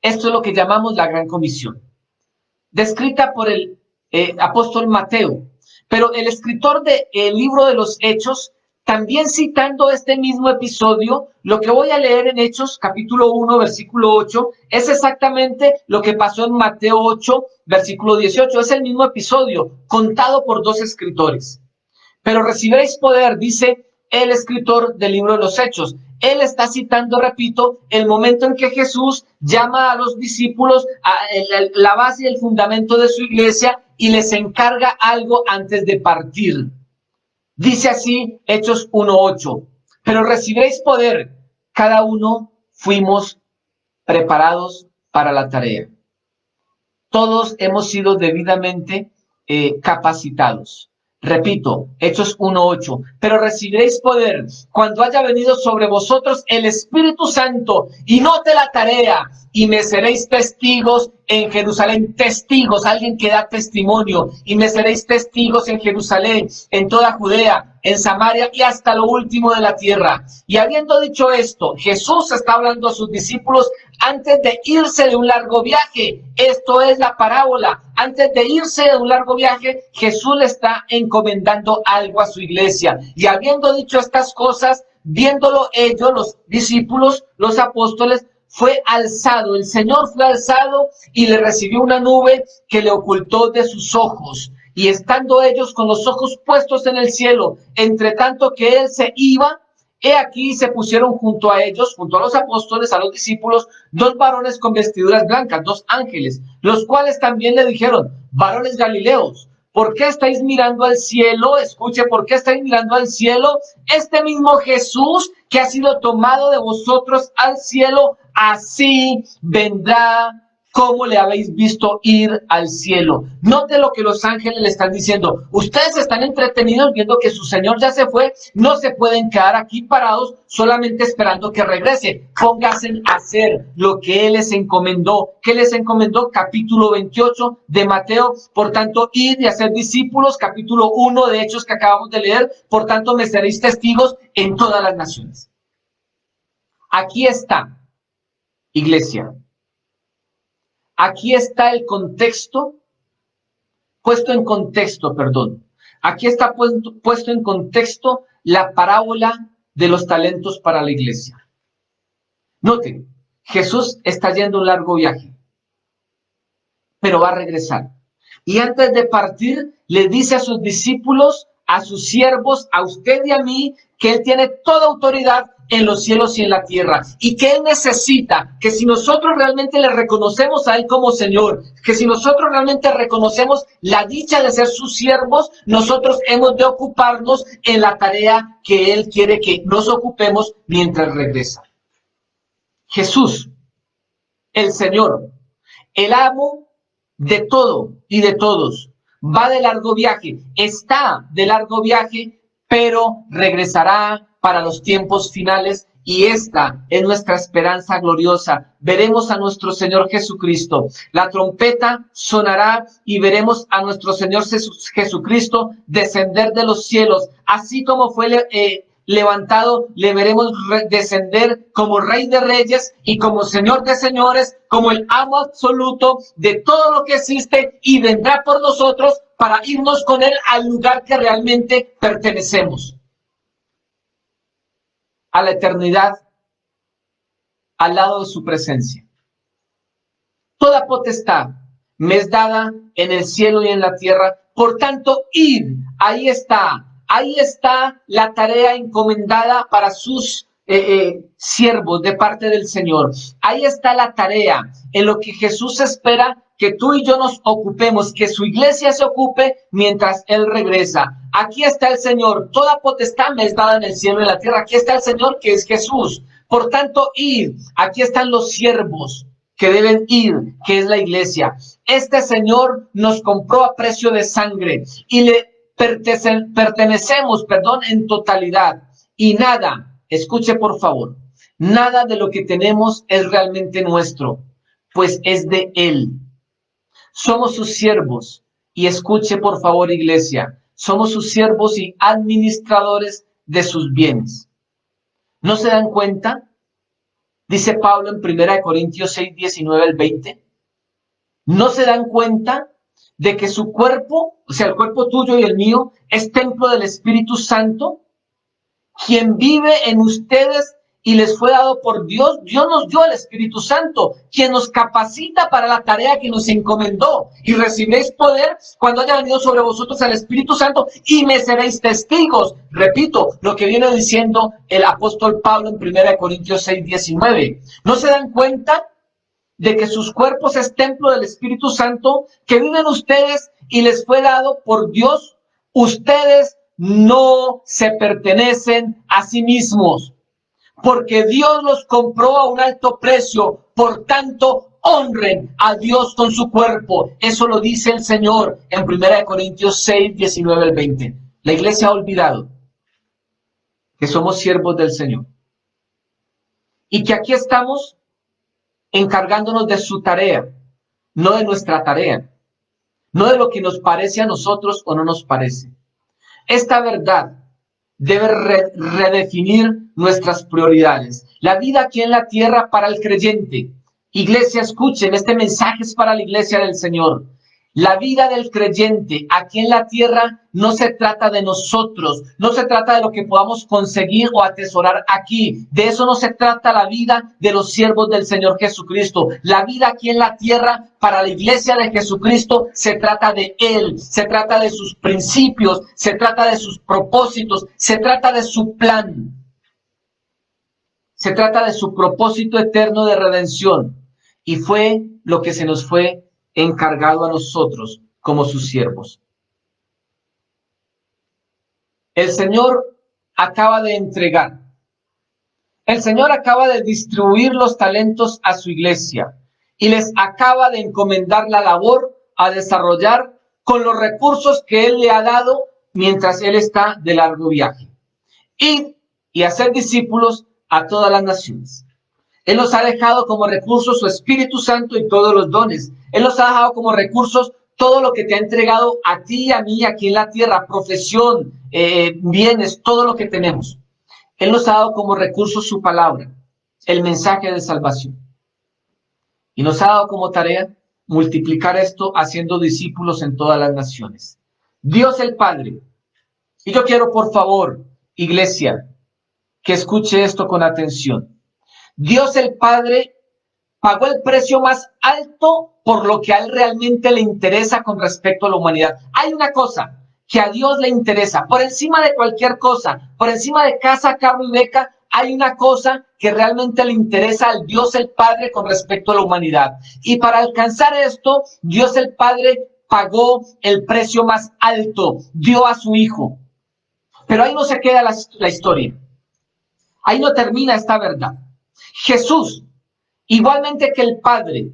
A: Esto es lo que llamamos la Gran Comisión, descrita por el apóstol Mateo. Pero el escritor del libro de los Hechos, también citando este mismo episodio, lo que voy a leer en Hechos capítulo 1, versículo 8, es exactamente lo que pasó en Mateo 8, versículo 18. Es el mismo episodio, contado por dos escritores. Pero recibiréis poder, dice el escritor del libro de los Hechos. Él está citando, repito, el momento en que Jesús llama a los discípulos a la base y el fundamento de su iglesia y les encarga algo antes de partir. Dice así Hechos 1:8, pero recibiréis poder, cada uno fuimos preparados para la tarea. Todos hemos sido debidamente capacitados. Repito, Hechos 1:8, pero recibiréis poder cuando haya venido sobre vosotros el Espíritu Santo, y note la tarea, y me seréis testigos en Jerusalén, testigos, alguien que da testimonio, y me seréis testigos en Jerusalén, en toda Judea, en Samaria y hasta lo último de la tierra. Y habiendo dicho esto, Jesús está hablando a sus discípulos antes de irse de un largo viaje. Esto es la parábola. Antes de irse de un largo viaje, Jesús le está encomendando algo a su iglesia. Y habiendo dicho estas cosas, viéndolo ellos, los discípulos, los apóstoles, fue alzado, el Señor fue alzado y le recibió una nube que le ocultó de sus ojos. Y estando ellos con los ojos puestos en el cielo, entre tanto que Él se iba, he aquí se pusieron junto a ellos, junto a los apóstoles, a los discípulos, dos varones con vestiduras blancas, dos ángeles, los cuales también le dijeron, varones galileos, ¿por qué estáis mirando al cielo? Escuche, ¿por qué estáis mirando al cielo? Este mismo Jesús que ha sido tomado de vosotros al cielo, así vendrá ¿cómo le habéis visto ir al cielo? Note lo que los ángeles le están diciendo. Ustedes están entretenidos viendo que su Señor ya se fue. No se pueden quedar aquí parados solamente esperando que regrese. Pónganse a hacer lo que Él les encomendó. ¿Qué les encomendó? Capítulo 28 de Mateo. Por tanto, id y hacer discípulos. Capítulo 1 de Hechos que acabamos de leer. Por tanto, me seréis testigos en todas las naciones. Aquí está, iglesia. Aquí está el contexto, puesto en contexto, perdón. Aquí está puesto en contexto la parábola de los talentos para la iglesia. Noten, Jesús está yendo un largo viaje, pero va a regresar. Y antes de partir, le dice a sus discípulos, a sus siervos, a usted y a mí, que Él tiene toda autoridad en los cielos y en la tierra, y que Él necesita que si nosotros realmente le reconocemos a Él como Señor, que si nosotros realmente reconocemos la dicha de ser sus siervos, nosotros hemos de ocuparnos en la tarea que Él quiere que nos ocupemos mientras regresa. Jesús, el Señor, el amo de todo y de todos, va de largo viaje, está de largo viaje, pero regresará para los tiempos finales y esta es nuestra esperanza gloriosa. Veremos a nuestro Señor Jesucristo. La trompeta sonará y veremos a nuestro Señor Jesucristo descender de los cielos, así como fue levantado, le veremos descender como Rey de Reyes y como Señor de Señores, como el amo absoluto de todo lo que existe, y vendrá por nosotros para irnos con Él al lugar que realmente pertenecemos, a la eternidad, al lado de su presencia. Toda potestad me es dada en el cielo y en la tierra, por tanto, id, ahí está la tarea encomendada para sus siervos de parte del Señor. Ahí está la tarea en lo que Jesús espera que tú y yo nos ocupemos, que su iglesia se ocupe mientras Él regresa. Aquí está el Señor, toda potestad me es dada en el cielo y en la tierra. Aquí está el Señor, que es Jesús. Por tanto, id, aquí están los siervos que deben ir, que es la iglesia. Este Señor nos compró a precio de sangre y le pertenecemos, en totalidad. Y nada, escuche por favor, nada de lo que tenemos es realmente nuestro, pues es de Él. Somos sus siervos, y escuche por favor, iglesia, somos sus siervos y administradores de sus bienes. ¿No se dan cuenta? Dice Pablo en 1 Corintios 6, 19 al 20. ¿No se dan cuenta de que su cuerpo, o sea, el cuerpo tuyo y el mío, es templo del Espíritu Santo, quien vive en ustedes y les fue dado por Dios? Dios nos dio el Espíritu Santo, quien nos capacita para la tarea que nos encomendó. Y recibiréis poder cuando haya venido sobre vosotros el Espíritu Santo y me seréis testigos. Repito lo que viene diciendo el apóstol Pablo en 1 Corintios 6, 19. ¿No se dan cuenta de que sus cuerpos es templo del Espíritu Santo, que viven ustedes y les fue dado por Dios? Ustedes no se pertenecen a sí mismos, porque Dios los compró a un alto precio. Por tanto, honren a Dios con su cuerpo. Eso lo dice el Señor en 1 Corintios 6, 19 al 20. La iglesia ha olvidado que somos siervos del Señor y que aquí estamos encargándonos de su tarea, no de nuestra tarea, no de lo que nos parece a nosotros o no nos parece. Esta verdad debe redefinir nuestras prioridades. La vida aquí en la tierra para el creyente. Iglesia, escuchen, este mensaje es para la iglesia del Señor. La vida del creyente aquí en la tierra no se trata de nosotros, no se trata de lo que podamos conseguir o atesorar aquí. De eso no se trata la vida de los siervos del Señor Jesucristo. La vida aquí en la tierra para la iglesia de Jesucristo se trata de Él, se trata de sus principios, se trata de sus propósitos, se trata de su plan. Se trata de su propósito eterno de redención. Y fue lo que se nos fue encargado a nosotros como sus siervos. El Señor acaba de distribuir los talentos a su iglesia. y les acaba de encomendar la labor a desarrollar con los recursos que Él le ha dado mientras Él está de largo viaje. Ir y hacer discípulos a todas las naciones. Él nos ha dejado como recursos su Espíritu Santo y todos los dones. Él nos ha dejado como recursos todo lo que te ha entregado a ti y a mí aquí en la tierra, profesión, bienes, todo lo que tenemos. Él nos ha dado como recursos su palabra, el mensaje de salvación. Y nos ha dado como tarea multiplicar esto haciendo discípulos en todas las naciones. Dios el Padre. Y yo quiero, por favor, iglesia, que escuche esto con atención. Dios el Padre pagó el precio más alto por lo que a Él realmente le interesa con respecto a la humanidad. Hay una cosa que a Dios le interesa, por encima de cualquier cosa, por encima de casa, carro y beca, hay una cosa que realmente le interesa al Dios el Padre con respecto a la humanidad. Y para alcanzar esto, Dios el Padre pagó el precio más alto, dio a su Hijo. Pero ahí no se queda la historia. Ahí no termina esta verdad. Jesús, igualmente que el Padre,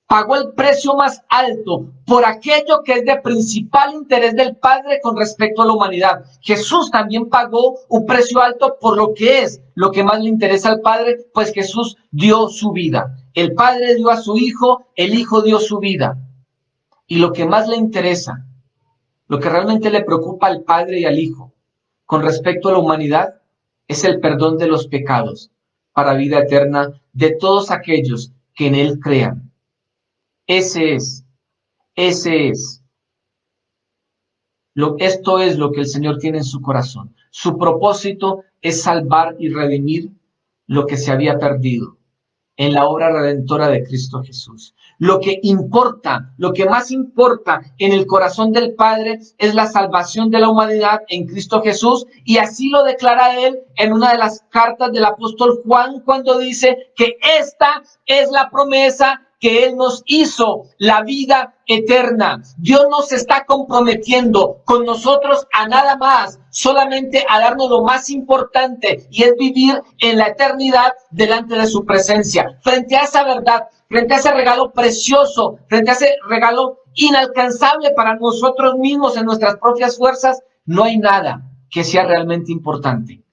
A: pagó el precio más alto por aquello que es de principal interés del Padre con respecto a la humanidad. Jesús también pagó un precio alto por lo que es, lo que más le interesa al Padre, pues Jesús dio su vida. El Padre dio a su Hijo, el Hijo dio su vida. Y lo que más le interesa, lo que realmente le preocupa al Padre y al Hijo con respecto a la humanidad, es el perdón de los pecados para vida eterna de todos aquellos que en Él crean. Esto es lo que el Señor tiene en su corazón. Su propósito es salvar y redimir lo que se había perdido en la obra redentora de Cristo Jesús. Lo que importa, lo que más importa en el corazón del Padre es la salvación de la humanidad en Cristo Jesús, y así lo declara Él en una de las cartas del apóstol Juan cuando dice que esta es la promesa que Él nos hizo, la vida eterna. Dios no se está comprometiendo con nosotros a nada más, solamente a darnos lo más importante, y es vivir en la eternidad delante de su presencia. Frente a esa verdad, frente a ese regalo precioso, frente a ese regalo inalcanzable para nosotros mismos en nuestras propias fuerzas, no hay nada que sea realmente importante,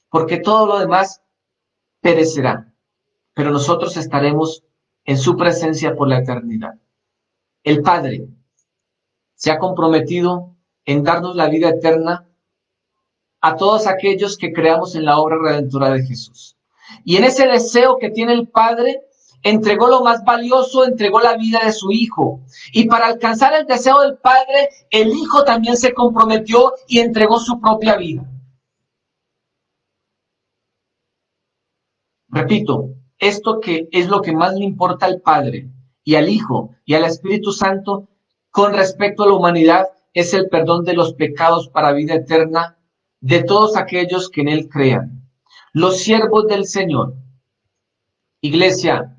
A: porque todo lo demás perecerá, pero nosotros estaremos en su presencia por la eternidad. El Padre se ha comprometido en darnos la vida eterna a todos aquellos que creamos en la obra redentora de Jesús. Y en ese deseo que tiene el Padre, entregó lo más valioso, entregó la vida de su Hijo. Y para alcanzar el deseo del Padre, el Hijo también se comprometió y entregó su propia vida. Repito, esto que es lo que más le importa al Padre y al Hijo y al Espíritu Santo con respecto a la humanidad es el perdón de los pecados para vida eterna de todos aquellos que en Él crean. Los siervos del Señor. Iglesia,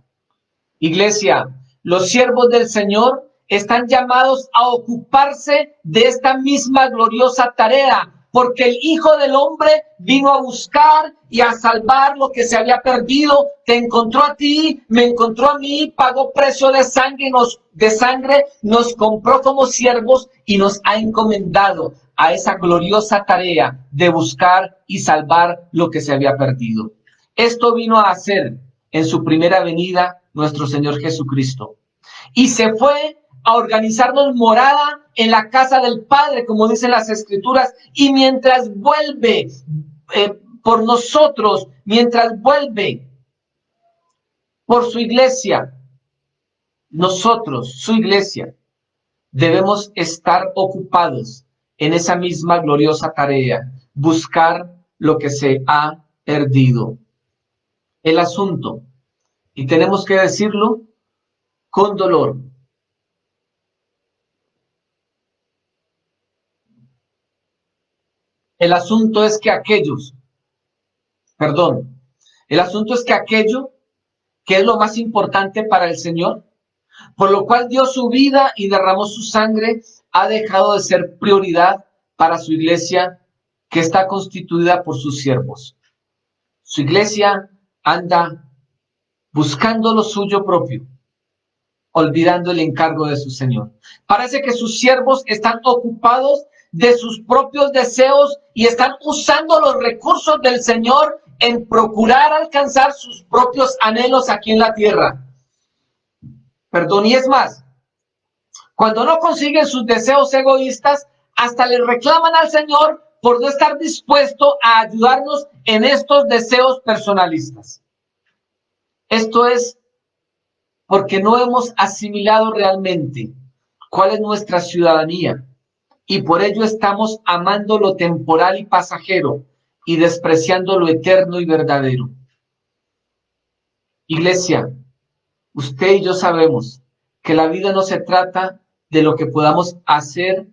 A: los siervos del Señor están llamados a ocuparse de esta misma gloriosa tarea, porque el Hijo del Hombre vino a buscar y a salvar lo que se había perdido. Te encontró a ti, me encontró a mí, pagó precio de sangre, nos compró como siervos y nos ha encomendado a esa gloriosa tarea de buscar y salvar lo que se había perdido. Esto vino a hacer en su primera venida nuestro Señor Jesucristo. Y se fue a organizarnos morada en la casa del Padre, como dicen las Escrituras, y mientras vuelve por nosotros, mientras vuelve por su iglesia, nosotros, su iglesia, debemos estar ocupados en esa misma gloriosa tarea, buscar lo que se ha perdido. El asunto, y tenemos que decirlo con dolor, el asunto es que aquello que es lo más importante para el Señor, por lo cual dio su vida y derramó su sangre, ha dejado de ser prioridad para su iglesia, que está constituida por sus siervos. Su iglesia anda buscando lo suyo propio, olvidando el encargo de su Señor. Parece que sus siervos están ocupados de sus propios deseos y están usando los recursos del Señor en procurar alcanzar sus propios anhelos aquí en la tierra. Perdón, y es más, cuando no consiguen sus deseos egoístas, hasta le reclaman al Señor por no estar dispuesto a ayudarnos en estos deseos personalistas. Esto es porque no hemos asimilado realmente cuál es nuestra ciudadanía y por ello estamos amando lo temporal y pasajero y despreciando lo eterno y verdadero. Iglesia, usted y yo sabemos que la vida no se trata de lo que podamos hacer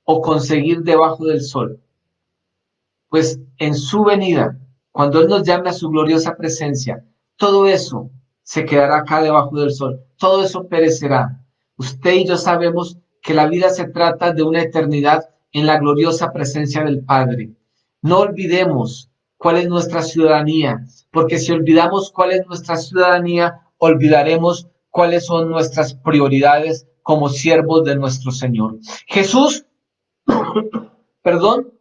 A: o conseguir debajo del sol, pues en su venida, cuando Él nos llame a su gloriosa presencia, todo eso se quedará acá debajo del sol, todo eso perecerá. Usted y yo sabemos que la vida se trata de una eternidad en la gloriosa presencia del Padre. No olvidemos cuál es nuestra ciudadanía, porque si olvidamos cuál es nuestra ciudadanía, olvidaremos cuáles son nuestras prioridades como siervos de nuestro Señor. Jesús, perdón,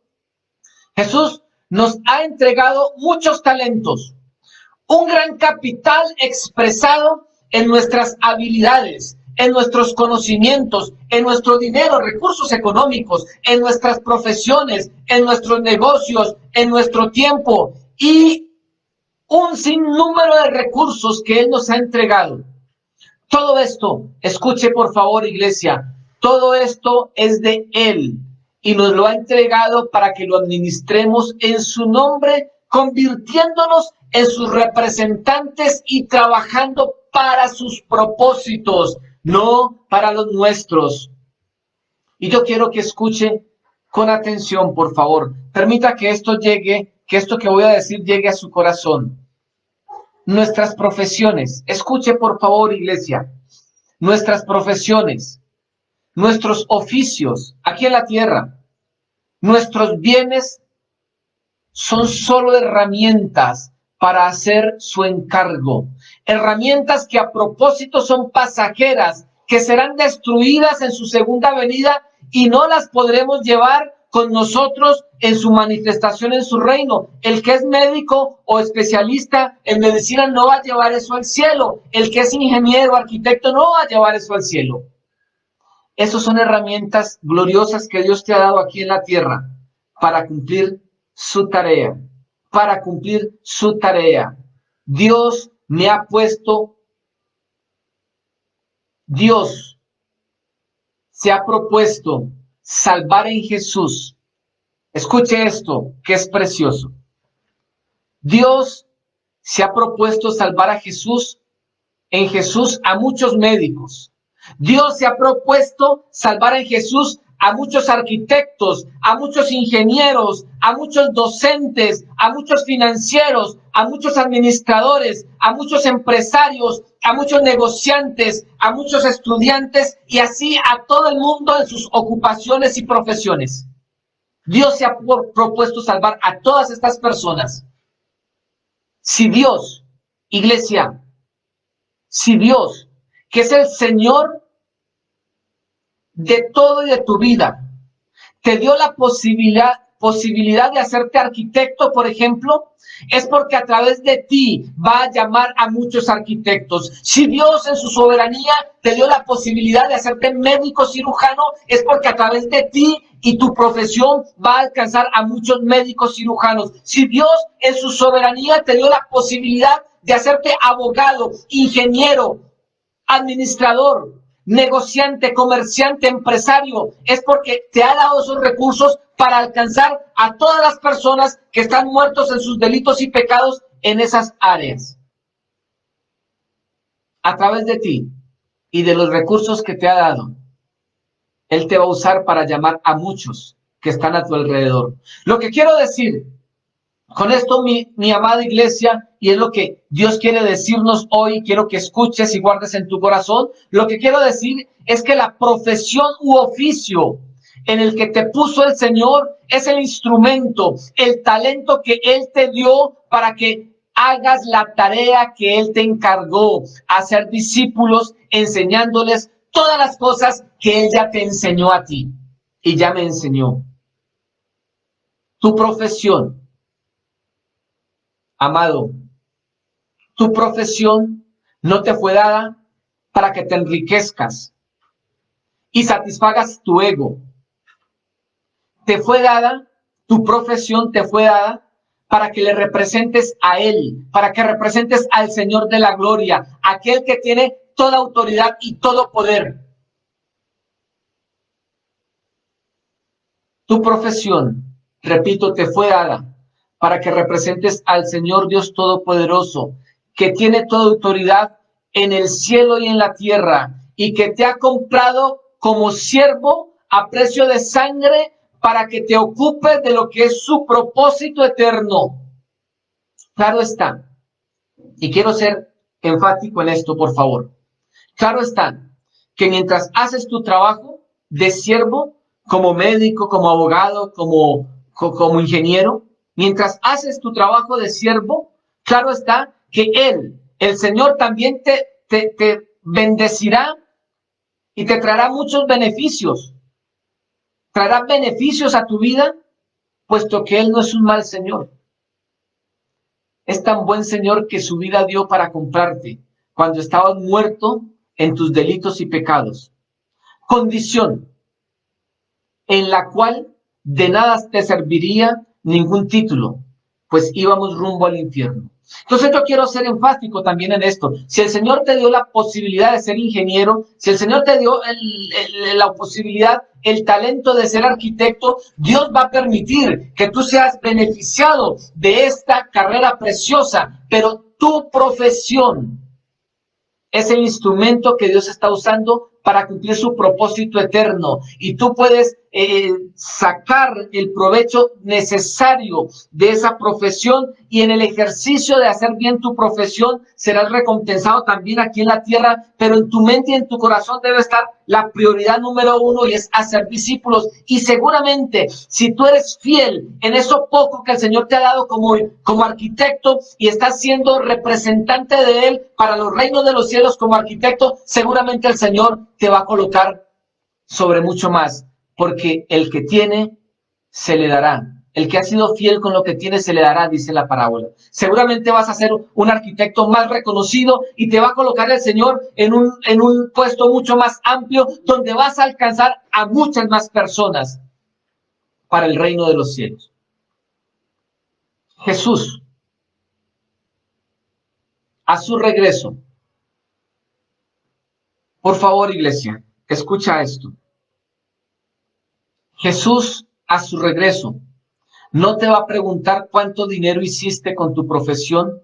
A: Jesús nos ha entregado muchos talentos, un gran capital expresado en nuestras habilidades, en nuestros conocimientos, en nuestro dinero, recursos económicos, en nuestras profesiones, en nuestros negocios, en nuestro tiempo y un sinnúmero de recursos que Él nos ha entregado. Todo esto, escuche por favor, iglesia, todo esto es de Él y nos lo ha entregado para que lo administremos en su nombre, convirtiéndonos en sus representantes y trabajando para sus propósitos, no para los nuestros. Y yo quiero que escuche con atención, por favor. Permita que esto llegue, que esto que voy a decir llegue a su corazón. Nuestras profesiones, escuche por favor, iglesia, nuestras profesiones, nuestros oficios aquí en la tierra, nuestros bienes son solo herramientas para hacer su encargo. Herramientas que a propósito son pasajeras, que serán destruidas en su segunda venida y no las podremos llevar con nosotros en su manifestación en su reino. El que es médico o especialista en medicina no va a llevar eso al cielo. El que es ingeniero, arquitecto, no va a llevar eso al cielo. Esas son herramientas gloriosas que Dios te ha dado aquí en la tierra para cumplir su tarea, para cumplir su tarea. Dios me ha puesto, Dios se ha propuesto salvar en Jesús. Escuche esto, que es precioso. Dios se ha propuesto salvar a Jesús, en Jesús a muchos médicos. Dios se ha propuesto salvar en Jesús a muchos arquitectos, a muchos ingenieros, a muchos docentes, a muchos financieros, a muchos administradores, a muchos empresarios, a muchos negociantes, a muchos estudiantes y así a todo el mundo en sus ocupaciones y profesiones. Dios se ha propuesto salvar a todas estas personas. Si Dios, iglesia, si Dios, que es el Señor de todo y de tu vida, te dio la posibilidad de hacerte arquitecto, por ejemplo, es porque a través de ti va a llamar a muchos arquitectos. Si Dios en su soberanía te dio la posibilidad de hacerte médico cirujano, es porque a través de ti y tu profesión va a alcanzar a muchos médicos cirujanos. Si Dios en su soberanía te dio la posibilidad de hacerte abogado, ingeniero, administrador, negociante, comerciante, empresario, es porque te ha dado esos recursos para alcanzar a todas las personas que están muertos en sus delitos y pecados en esas áreas. A través de ti y de los recursos que te ha dado, Él te va a usar para llamar a muchos que están a tu alrededor. Lo que quiero decir con esto, mi amada iglesia, y es lo que Dios quiere decirnos hoy, quiero que escuches y guardes en tu corazón, lo que quiero decir es que la profesión u oficio en el que te puso el Señor es el instrumento, el talento que Él te dio para que hagas la tarea que Él te encargó, hacer discípulos, enseñándoles todas las cosas que Él ya te enseñó a ti y ya me enseñó. Tu profesión, amado, tu profesión no te fue dada para que te enriquezcas y satisfagas tu ego. Te fue dada, tu profesión te fue dada para que le representes a Él, para que representes al Señor de la gloria, aquel que tiene toda autoridad y todo poder. Tu profesión, repito, te fue dada para que representes al Señor Dios Todopoderoso, que tiene toda autoridad en el cielo y en la tierra, y que te ha comprado como siervo a precio de sangre para que te ocupes de lo que es su propósito eterno. Claro está, y quiero ser enfático en esto, por favor. Claro está, que mientras haces tu trabajo de siervo, como médico, como abogado, como ingeniero, mientras haces tu trabajo de siervo, claro está que Él, el Señor, también te bendecirá y te traerá muchos beneficios. Traerá beneficios a tu vida, puesto que Él no es un mal Señor. Es tan buen Señor que su vida dio para comprarte cuando estabas muerto en tus delitos y pecados. Condición en la cual de nada te serviría ningún título, pues íbamos rumbo al infierno. Entonces yo quiero ser enfático también en esto. Si el Señor te dio la posibilidad de ser ingeniero, si el Señor te dio la posibilidad, el talento de ser arquitecto, Dios va a permitir que tú seas beneficiado de esta carrera preciosa, pero tu profesión es el instrumento que Dios está usando para cumplir su propósito eterno. Y tú puedes sacar el provecho necesario de esa profesión, y en el ejercicio de hacer bien tu profesión serás recompensado también aquí en la tierra, pero en tu mente y en tu corazón debe estar la prioridad número uno, y es hacer discípulos. Y seguramente si tú eres fiel en eso poco que el Señor te ha dado como arquitecto y estás siendo representante de Él para los reinos de los cielos como arquitecto, seguramente el Señor te va a colocar sobre mucho más, porque el que tiene se le dará. El que ha sido fiel con lo que tiene se le dará, dice la parábola. Seguramente vas a ser un arquitecto más reconocido y te va a colocar el Señor en un puesto mucho más amplio, donde vas a alcanzar a muchas más personas para el reino de los cielos. Jesús, a su regreso, por favor, iglesia, escucha esto. Jesús, a su regreso, no te va a preguntar cuánto dinero hiciste con tu profesión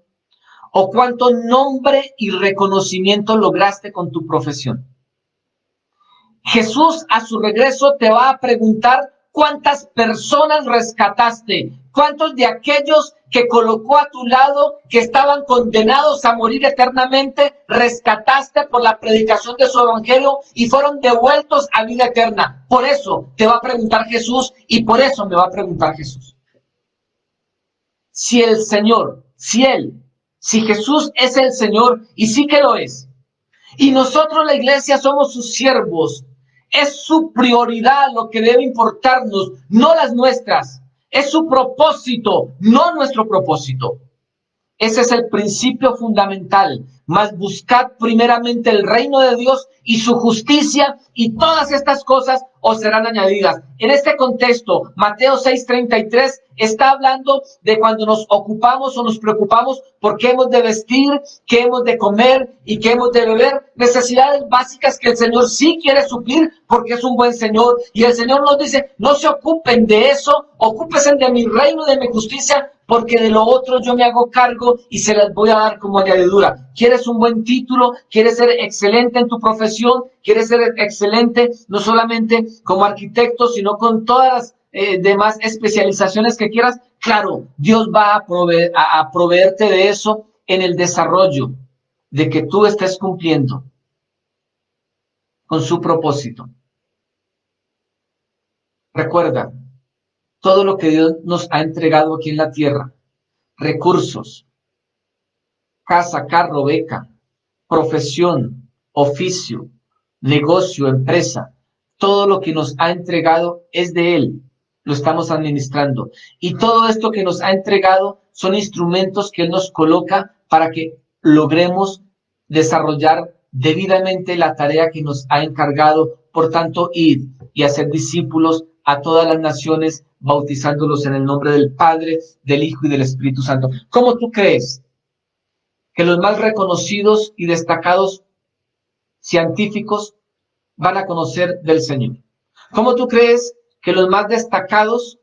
A: o cuánto nombre y reconocimiento lograste con tu profesión. Jesús a su regreso te va a preguntar cuántas personas rescataste, cuántos de aquellos que colocó a tu lado, que estaban condenados a morir eternamente, rescataste por la predicación de su evangelio y fueron devueltos a vida eterna. Por eso te va a preguntar Jesús, y por eso me va a preguntar Jesús. Si el Señor, si Jesús es el Señor, y sí que lo es, y nosotros la iglesia somos sus siervos, es su prioridad lo que debe importarnos, no las nuestras. Es su propósito, no nuestro propósito. Ese es el principio fundamental. Mas buscad primeramente el reino de Dios y su justicia, y todas estas cosas os serán añadidas. En este contexto, Mateo 6:33 está hablando de cuando nos ocupamos o nos preocupamos por qué hemos de vestir, qué hemos de comer y qué hemos de beber. Necesidades básicas que el Señor sí quiere suplir porque es un buen Señor. Y el Señor nos dice, no se ocupen de eso, ocúpense de mi reino, de mi justicia, porque de lo otro yo me hago cargo y se las voy a dar como añadidura. ¿Quieres un buen título? ¿Quieres ser excelente en tu profesión? ¿Quieres ser excelente no solamente como arquitecto, sino con todas las demás especializaciones que quieras? Claro, Dios va a proveerte de eso en el desarrollo de que tú estés cumpliendo con su propósito. Recuerda, todo lo que Dios nos ha entregado aquí en la tierra, recursos, casa, carro, beca, profesión, oficio, negocio, empresa, todo lo que nos ha entregado es de Él, lo estamos administrando. Y todo esto que nos ha entregado son instrumentos que Él nos coloca para que logremos desarrollar debidamente la tarea que nos ha encargado. Por tanto, ir y hacer discípulos a todas las naciones, bautizándolos en el nombre del Padre, del Hijo y del Espíritu Santo. ¿Cómo tú crees que los más reconocidos y destacados científicos van a conocer del Señor? ¿Cómo tú crees que los más destacados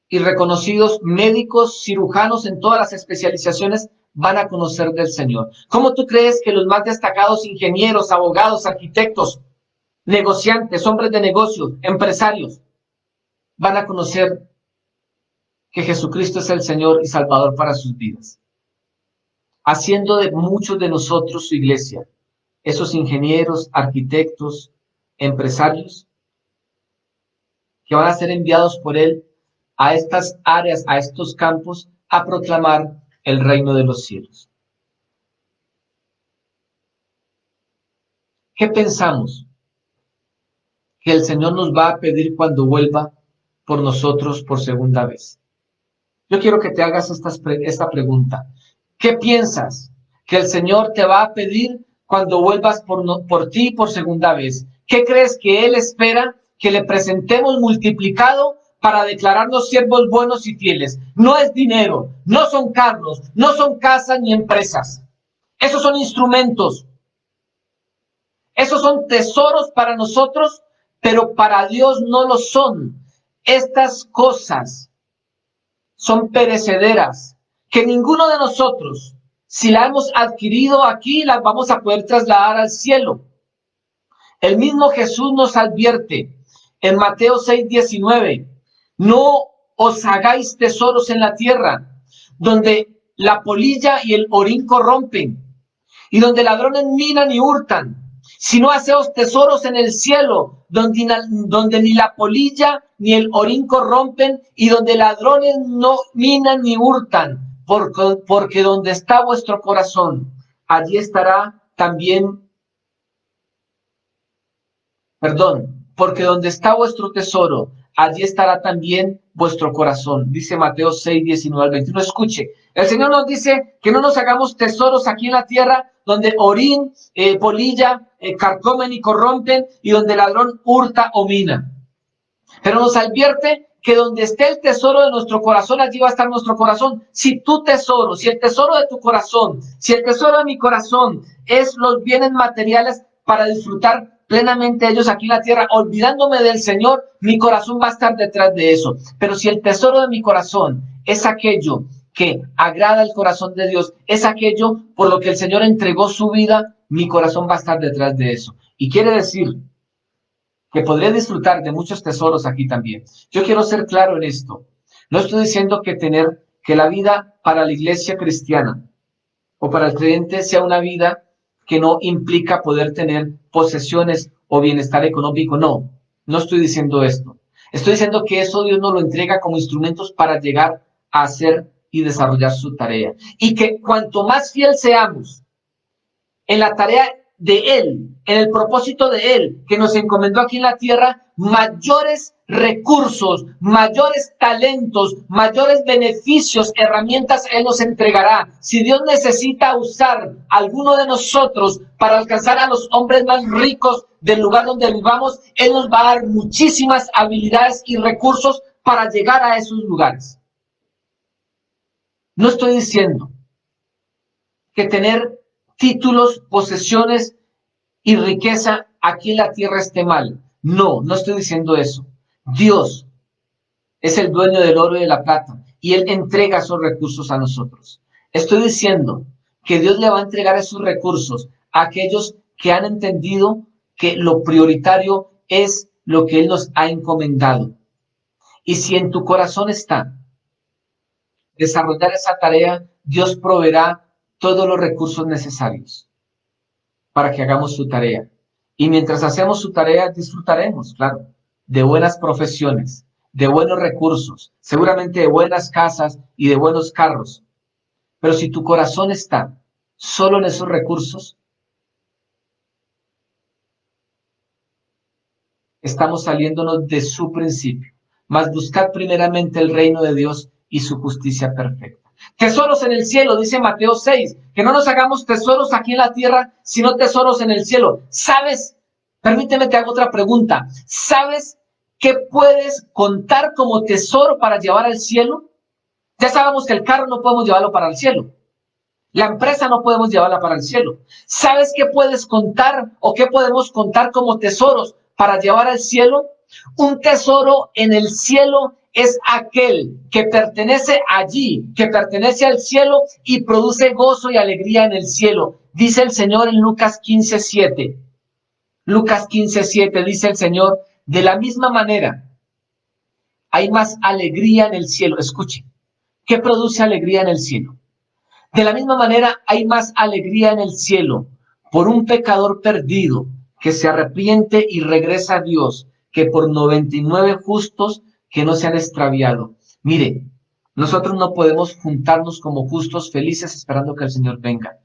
A: y reconocidos médicos, cirujanos en todas las especializaciones van a conocer del Señor? ¿Cómo tú crees que los más destacados ingenieros, abogados, arquitectos, negociantes, hombres de negocios, empresarios, van a conocer que Jesucristo es el Señor y Salvador para sus vidas? Haciendo de muchos de nosotros su iglesia, esos ingenieros, arquitectos, empresarios, que van a ser enviados por Él a estas áreas, a estos campos, a proclamar el reino de los cielos. ¿Qué pensamos que el Señor nos va a pedir cuando vuelva por nosotros por segunda vez? Yo quiero que te hagas esta pregunta. ¿Qué piensas que el Señor te va a pedir cuando vuelvas por ti por segunda vez? ¿Qué crees que Él espera que le presentemos multiplicado para declararnos siervos buenos y fieles? No es dinero, no son carros, no son casas ni empresas. Esos son instrumentos. Esos son tesoros para nosotros, pero para Dios no lo son. Estas cosas son perecederas, que ninguno de nosotros, si la hemos adquirido aquí, las vamos a poder trasladar al cielo. El mismo Jesús nos advierte en Mateo 6:19, no os hagáis tesoros en la tierra, donde la polilla y el orín corrompen, y donde ladrones minan y hurtan, sino haceos tesoros en el cielo, donde ni la polilla ni el orín corrompen, y donde ladrones no minan ni hurtan, porque donde está vuestro corazón, allí estará también, porque donde está vuestro tesoro, allí estará también vuestro corazón, dice Mateo 6:19-21. Escuche, el Señor nos dice que no nos hagamos tesoros aquí en la tierra, donde orín, polilla, carcomen y corrompen, y donde ladrón hurta o mina. Pero nos advierte que donde esté el tesoro de nuestro corazón, allí va a estar nuestro corazón. Si tu tesoro, si el tesoro de tu corazón, si el tesoro de mi corazón es los bienes materiales para disfrutar plenamente ellos aquí en la tierra, olvidándome del Señor, mi corazón va a estar detrás de eso. Pero si el tesoro de mi corazón es aquello que agrada el corazón de Dios, es aquello por lo que el Señor entregó su vida, mi corazón va a estar detrás de eso. Y quiere decir que podré disfrutar de muchos tesoros aquí también. Yo quiero ser claro en esto. No estoy diciendo que la vida para la iglesia cristiana o para el creyente sea una vida que no implica poder tener posesiones o bienestar económico. No, no estoy diciendo esto. Estoy diciendo que eso Dios nos lo entrega como instrumentos para llegar a hacer y desarrollar su tarea. Y que cuanto más fiel seamos en la tarea de Él, en el propósito de Él, que nos encomendó aquí en la tierra, mayores recursos, mayores talentos, mayores beneficios, herramientas Él nos entregará. Si Dios necesita usar a alguno de nosotros para alcanzar a los hombres más ricos del lugar donde vivamos, Él nos va a dar muchísimas habilidades y recursos para llegar a esos lugares. No estoy diciendo que tener títulos, posesiones y riqueza aquí en la tierra esté mal. No, no estoy diciendo eso. Dios es el dueño del oro y de la plata y Él entrega esos recursos a nosotros. Estoy diciendo que Dios le va a entregar esos recursos a aquellos que han entendido que lo prioritario es lo que Él nos ha encomendado. Y si en tu corazón está desarrollar esa tarea, Dios proveerá todos los recursos necesarios para que hagamos su tarea. Y mientras hacemos su tarea, disfrutaremos, claro, de buenas profesiones, de buenos recursos, seguramente de buenas casas y de buenos carros. Pero si tu corazón está solo en esos recursos, estamos saliéndonos de su principio. Mas buscad primeramente el reino de Dios y su justicia perfecta. Tesoros en el cielo, dice Mateo 6, que no nos hagamos tesoros aquí en la tierra, sino tesoros en el cielo. ¿Sabes? Permíteme te hago otra pregunta. ¿Sabes qué puedes contar como tesoro para llevar al cielo? Ya sabemos que el carro no podemos llevarlo para el cielo. La empresa no podemos llevarla para el cielo. ¿Sabes qué puedes contar o qué podemos contar como tesoros para llevar al cielo? Un tesoro en el cielo es aquel que pertenece allí, que pertenece al cielo y produce gozo y alegría en el cielo. Dice el Señor en Lucas 15:7. Lucas 15:7 dice el Señor, de la misma manera, hay más alegría en el cielo. Escuche, ¿qué produce alegría en el cielo? De la misma manera, hay más alegría en el cielo por un pecador perdido que se arrepiente y regresa a Dios que por 99 justos que no se han extraviado. Mire, nosotros no podemos juntarnos como justos felices esperando que el Señor venga.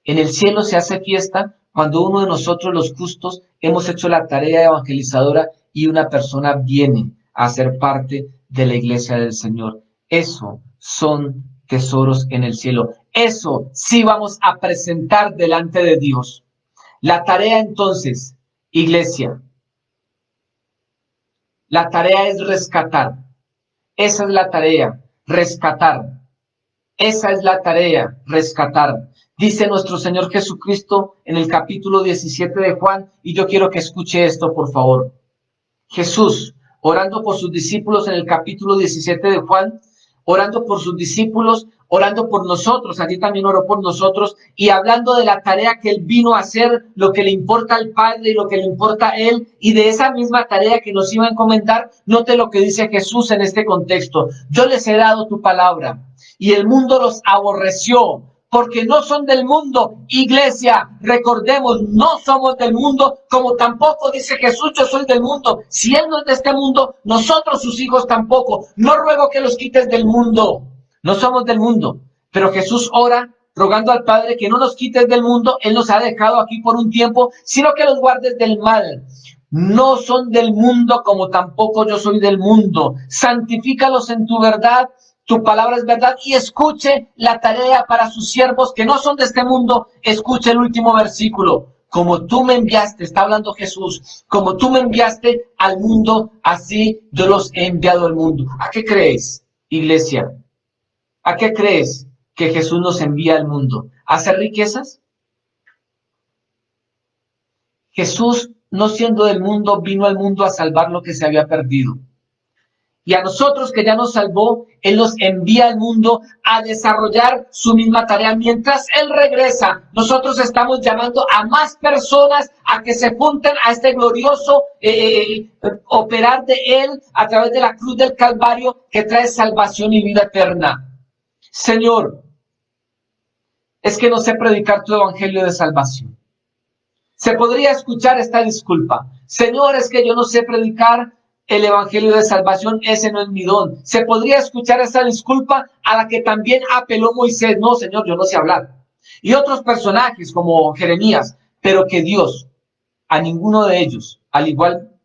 A: En el cielo se hace fiesta cuando uno de nosotros, los justos, hemos hecho la tarea evangelizadora y una persona viene a ser parte de la iglesia del Señor. Eso son tesoros en el cielo. Eso sí vamos a presentar delante de Dios. La tarea entonces, iglesia, la tarea es rescatar. Esa es la tarea, rescatar. Esa es la tarea, rescatar. Dice nuestro Señor Jesucristo en el capítulo 17 de Juan, y yo quiero que escuche esto, por favor. Jesús, orando por sus discípulos en el capítulo 17 de Juan, orando por sus discípulos, orando por nosotros, allí también oró por nosotros, y hablando de la tarea que Él vino a hacer, lo que le importa al Padre y lo que le importa a Él, y de esa misma tarea que nos iba a encomendar, note lo que dice Jesús en este contexto. Yo les he dado tu palabra, y el mundo los aborreció, porque no son del mundo. Iglesia, recordemos, no somos del mundo, como tampoco dice Jesús, yo soy del mundo. Si Él no es de este mundo, nosotros sus hijos tampoco. No ruego que los quites del mundo. No somos del mundo, pero Jesús ora rogando al Padre que no nos quites del mundo. Él nos ha dejado aquí por un tiempo, sino que los guardes del mal. No son del mundo, como tampoco yo soy del mundo. Santifícalos en tu verdad. Tu palabra es verdad, y escuche la tarea para sus siervos que no son de este mundo. Escuche el último versículo. Como tú me enviaste, está hablando Jesús, como tú me enviaste al mundo, así yo los he enviado al mundo. ¿A qué crees, iglesia? ¿A qué crees que Jesús nos envía al mundo? ¿A hacer riquezas? Jesús, no siendo del mundo, vino al mundo a salvar lo que se había perdido. Y a nosotros que ya nos salvó, Él nos envía al mundo a desarrollar su misma tarea. Mientras Él regresa, nosotros estamos llamando a más personas a que se junten a este glorioso operar de Él a través de la cruz del Calvario que trae salvación y vida eterna. Señor, es que no sé predicar tu evangelio de salvación. Se podría escuchar esta disculpa. Señor, es que yo no sé predicar el evangelio de salvación, ese no es mi don. Se podría escuchar esta disculpa a la que también apeló Moisés. No, Señor, yo no sé hablar. Y otros personajes como Jeremías, pero que Dios, a ninguno de ellos, al igual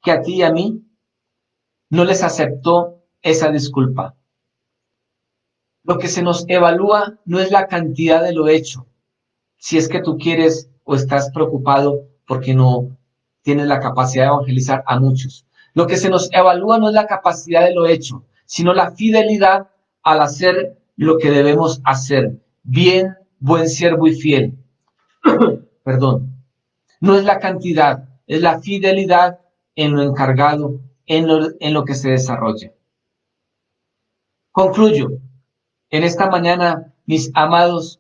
A: que a ti y a mí, no les aceptó esa disculpa. Lo que se nos evalúa no es la cantidad de lo hecho, si es que tú quieres o estás preocupado porque no tienes la capacidad de evangelizar a muchos. Lo que se nos evalúa no es la capacidad de lo hecho, sino la fidelidad al hacer lo que debemos hacer. Bien, buen siervo y fiel. Perdón. No es la cantidad, es la fidelidad en lo encargado, en lo que se desarrolla. Concluyo. En esta mañana, mis amados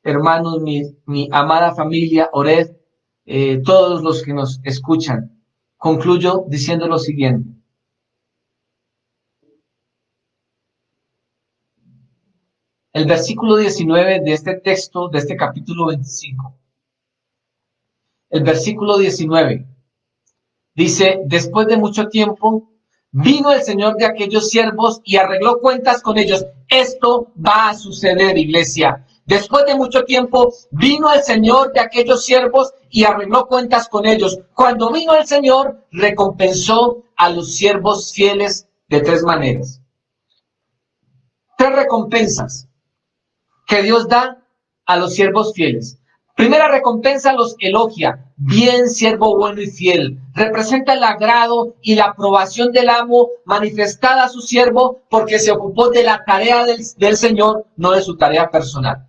A: hermanos, mi amada familia, Oreb, todos los que nos escuchan, concluyo diciendo lo siguiente. El versículo 19 de este texto, de este capítulo 25. El versículo 19 dice, después de mucho tiempo, vino el Señor de aquellos siervos y arregló cuentas con ellos. Esto va a suceder, iglesia. Después de mucho tiempo, vino el Señor de aquellos siervos y arregló cuentas con ellos. Cuando vino el Señor, recompensó a los siervos fieles de tres maneras. Tres recompensas que Dios da a los siervos fieles. Primera recompensa los elogia. Bien, siervo bueno y fiel. Representa el agrado y la aprobación del amo manifestada a su siervo porque se ocupó de la tarea del Señor, no de su tarea personal.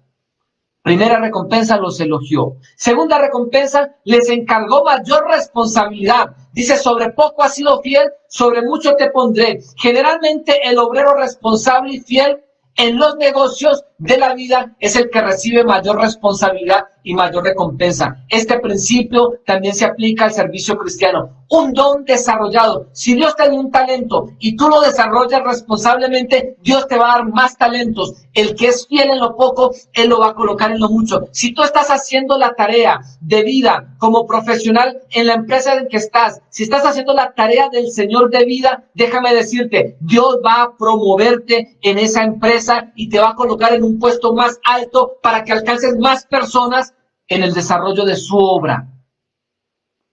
A: Primera recompensa los elogió. Segunda recompensa les encargó mayor responsabilidad. Dice, sobre poco has sido fiel, sobre mucho te pondré. Generalmente el obrero responsable y fiel en los negocios de la vida es el que recibe mayor responsabilidad y mayor recompensa. Este principio también se aplica al servicio cristiano. Un don desarrollado. Si Dios te dio un talento y tú lo desarrollas responsablemente, Dios te va a dar más talentos. El que es fiel en lo poco, Él lo va a colocar en lo mucho. Si tú estás haciendo la tarea de vida como profesional en la empresa en que estás, si estás haciendo la tarea del Señor de vida, déjame decirte, Dios va a promoverte en esa empresa y te va a colocar en un puesto más alto para que alcances más personas en el desarrollo de su obra.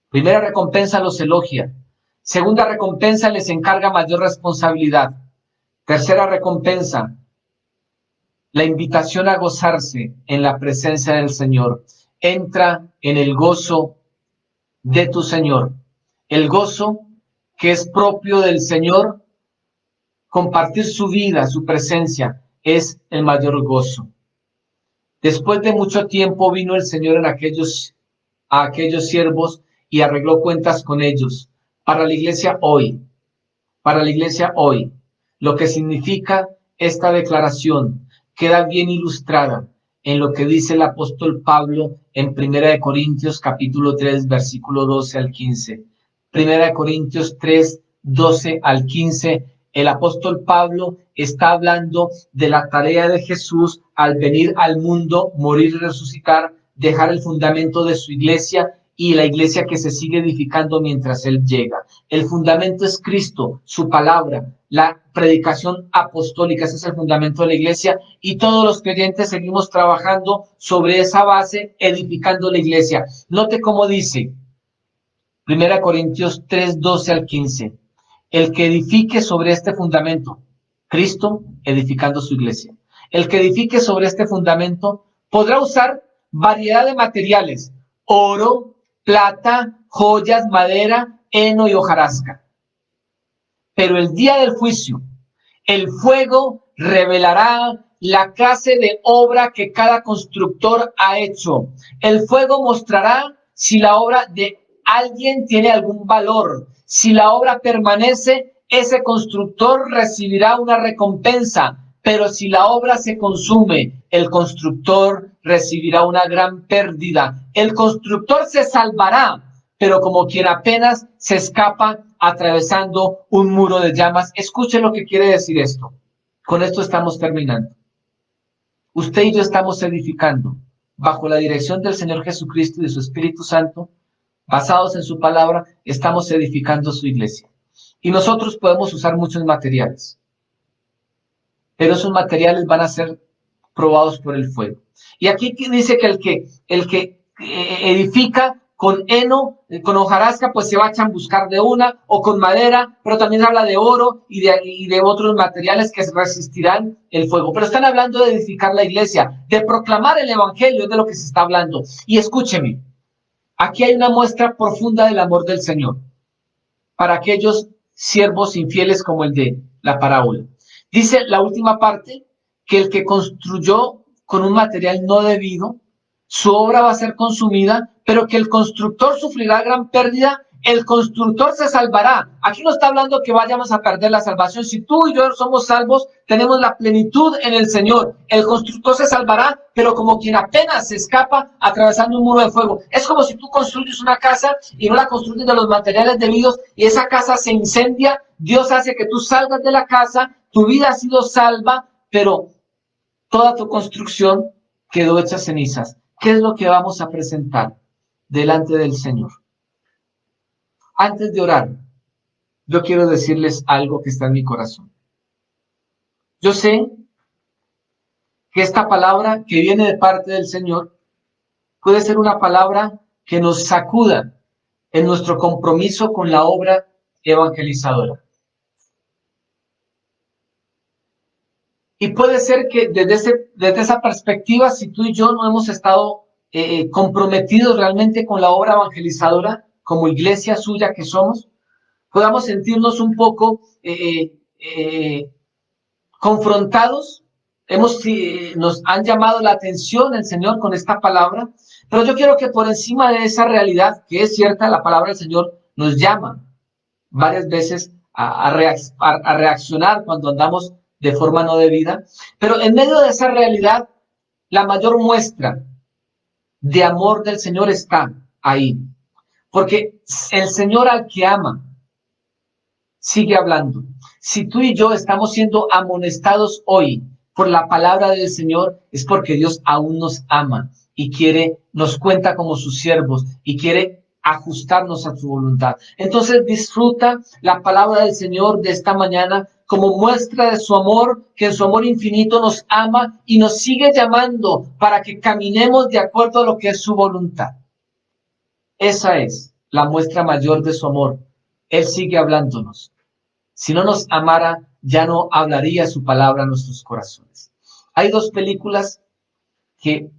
A: Primera recompensa los elogia. Segunda recompensa les encarga mayor responsabilidad. Tercera recompensa, la invitación a gozarse en la presencia del Señor. Entra en el gozo de tu Señor. El gozo que es propio del Señor, compartir su vida, su presencia, es el mayor gozo. Después de mucho tiempo vino el Señor a aquellos siervos y arregló cuentas con ellos. Para la iglesia hoy, lo que significa esta declaración queda bien ilustrada en lo que dice el apóstol Pablo en 1 Corintios capítulo 3, versículo 12 al 15. 1 Corintios 3, 12 al 15. El apóstol Pablo está hablando de la tarea de Jesús al venir al mundo, morir y resucitar, dejar el fundamento de su iglesia y la iglesia que se sigue edificando mientras Él llega. El fundamento es Cristo, su palabra, la predicación apostólica, ese es el fundamento de la iglesia y todos los creyentes seguimos trabajando sobre esa base, edificando la iglesia. Note cómo dice 1 Corintios 3, 12 al 15. El que edifique sobre este fundamento, Cristo edificando su iglesia. El que edifique sobre este fundamento podrá usar variedad de materiales, oro, plata, joyas, madera, heno y hojarasca. Pero el día del juicio, el fuego revelará la clase de obra que cada constructor ha hecho. El fuego mostrará si la obra de alguien tiene algún valor. Si la obra permanece, ese constructor recibirá una recompensa. Pero si la obra se consume, el constructor recibirá una gran pérdida. El constructor se salvará, pero como quien apenas se escapa atravesando un muro de llamas. Escuche lo que quiere decir esto. Con esto estamos terminando. Usted y yo estamos edificando bajo la dirección del Señor Jesucristo y de su Espíritu Santo, basados en su palabra, estamos edificando su iglesia. Y nosotros podemos usar muchos materiales, pero esos materiales van a ser probados por el fuego. Y aquí dice que el que edifica con heno, con hojarasca, pues se va a chambuscar de una, o con madera, pero también habla de oro y de otros materiales que resistirán el fuego. Pero están hablando de edificar la iglesia, de proclamar el evangelio, es de lo que se está hablando. Y escúcheme, aquí hay una muestra profunda del amor del Señor para aquellos siervos infieles como el de la parábola. Dice la última parte que el que construyó con un material no debido, su obra va a ser consumida, pero que el constructor sufrirá gran pérdida, el constructor se salvará. Aquí no está hablando que vayamos a perder la salvación. Si tú y yo somos salvos, tenemos la plenitud en el Señor. El constructor se salvará, pero como quien apenas se escapa atravesando un muro de fuego. Es como si tú construyes una casa y no la construyes de los materiales debidos y esa casa se incendia. Dios hace que tú salgas de la casa, tu vida ha sido salva, pero toda tu construcción quedó hecha cenizas. ¿Qué es lo que vamos a presentar delante del Señor? Antes de orar, yo quiero decirles algo que está en mi corazón. Yo sé que esta palabra que viene de parte del Señor puede ser una palabra que nos sacuda en nuestro compromiso con la obra evangelizadora. Y puede ser que desde esa perspectiva, si tú y yo no hemos estado comprometidos realmente con la obra evangelizadora, como iglesia suya que somos, podamos sentirnos un poco confrontados. Nos han llamado la atención el Señor con esta palabra, pero yo quiero que por encima de esa realidad, que es cierta, la palabra del Señor nos llama varias veces a reaccionar cuando andamos de forma no debida, pero en medio de esa realidad, la mayor muestra de amor del Señor está ahí, porque el Señor al que ama sigue hablando. Si tú y yo estamos siendo amonestados hoy por la palabra del Señor, es porque Dios aún nos ama y nos cuenta como sus siervos y quiere ajustarnos a su voluntad. Entonces disfruta la palabra del Señor de esta mañana como muestra de su amor, que en su amor infinito nos ama y nos sigue llamando para que caminemos de acuerdo a lo que es su voluntad. Esa es la muestra mayor de su amor. Él sigue hablándonos. Si no nos amara, ya no hablaría su palabra a nuestros corazones. Hay dos películas que,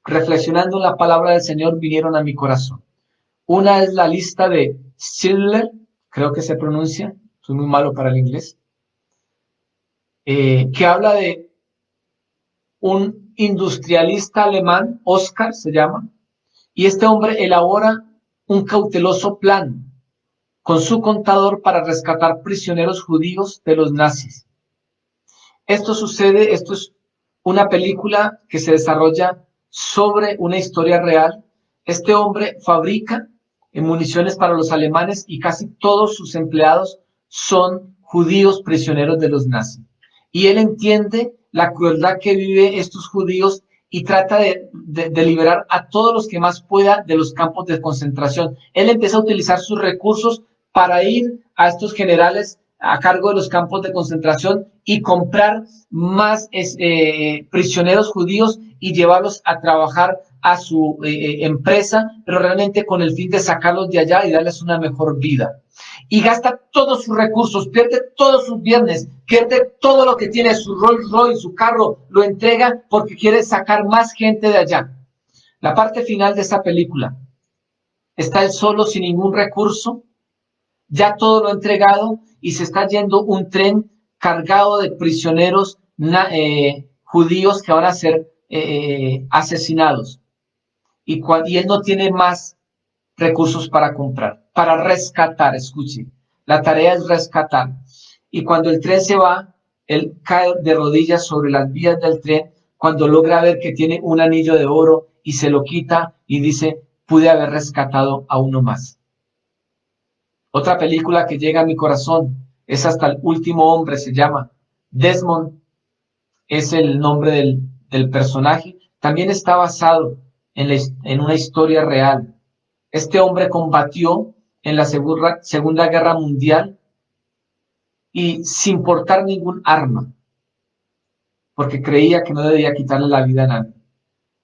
A: reflexionando en la palabra del Señor, vinieron a mi corazón. Una es La lista de Schindler, creo que se pronuncia, soy muy malo para el inglés, que habla de un industrialista alemán, Oscar se llama, y este hombre elabora un cauteloso plan con su contador para rescatar prisioneros judíos de los nazis. Esto es una película que se desarrolla sobre una historia real. Este hombre fabrica municiones para los alemanes y casi todos sus empleados son judíos prisioneros de los nazis. Y él entiende la crueldad que viven estos judíos y trata de liberar a todos los que más pueda de los campos de concentración. Él empieza a utilizar sus recursos para ir a estos generales a cargo de los campos de concentración y comprar más prisioneros judíos y llevarlos a trabajar a su empresa, pero realmente con el fin de sacarlos de allá y darles una mejor vida. Y gasta todos sus recursos, pierde todos sus bienes, pierde todo lo que tiene, su Rolls Royce, su carro, lo entrega porque quiere sacar más gente de allá. La parte final de esta película, está él solo sin ningún recurso, ya todo lo ha entregado y se está yendo un tren cargado de prisioneros judíos que van a ser asesinados. Y él no tiene más recursos para comprar, para rescatar, escuchen. La tarea es rescatar. Y cuando el tren se va, él cae de rodillas sobre las vías del tren cuando logra ver que tiene un anillo de oro y se lo quita y dice, pude haber rescatado a uno más. Otra película que llega a mi corazón es Hasta el último hombre, se llama. Desmond es el nombre del personaje. También está basado en una historia real. Este hombre combatió en la Segunda Guerra Mundial y sin portar ningún arma, porque creía que no debía quitarle la vida a nadie.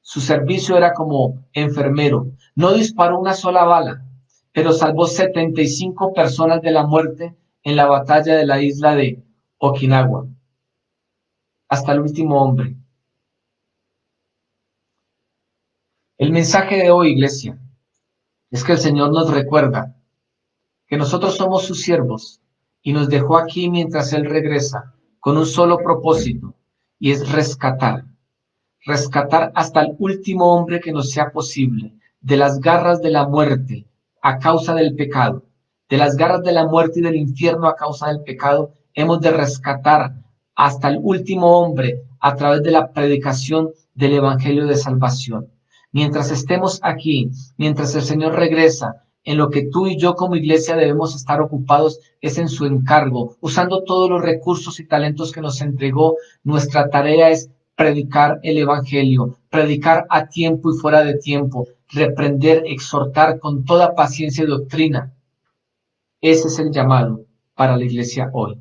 A: Su servicio era como enfermero. No disparó una sola bala, pero salvó 75 personas de la muerte en la batalla de la isla de Okinawa. Hasta el último hombre. El mensaje de hoy, iglesia, es que el Señor nos recuerda que nosotros somos sus siervos y nos dejó aquí mientras Él regresa con un solo propósito, y es rescatar hasta el último hombre que nos sea posible de las garras de la muerte a causa del pecado, de las garras de la muerte y del infierno a causa del pecado. Hemos de rescatar hasta el último hombre a través de la predicación del evangelio de salvación. Mientras estemos aquí, mientras el Señor regresa, en lo que tú y yo como iglesia debemos estar ocupados es en su encargo, usando todos los recursos y talentos que nos entregó. Nuestra tarea es predicar el evangelio, predicar a tiempo y fuera de tiempo, reprender, exhortar con toda paciencia y doctrina. Ese es el llamado para la iglesia hoy.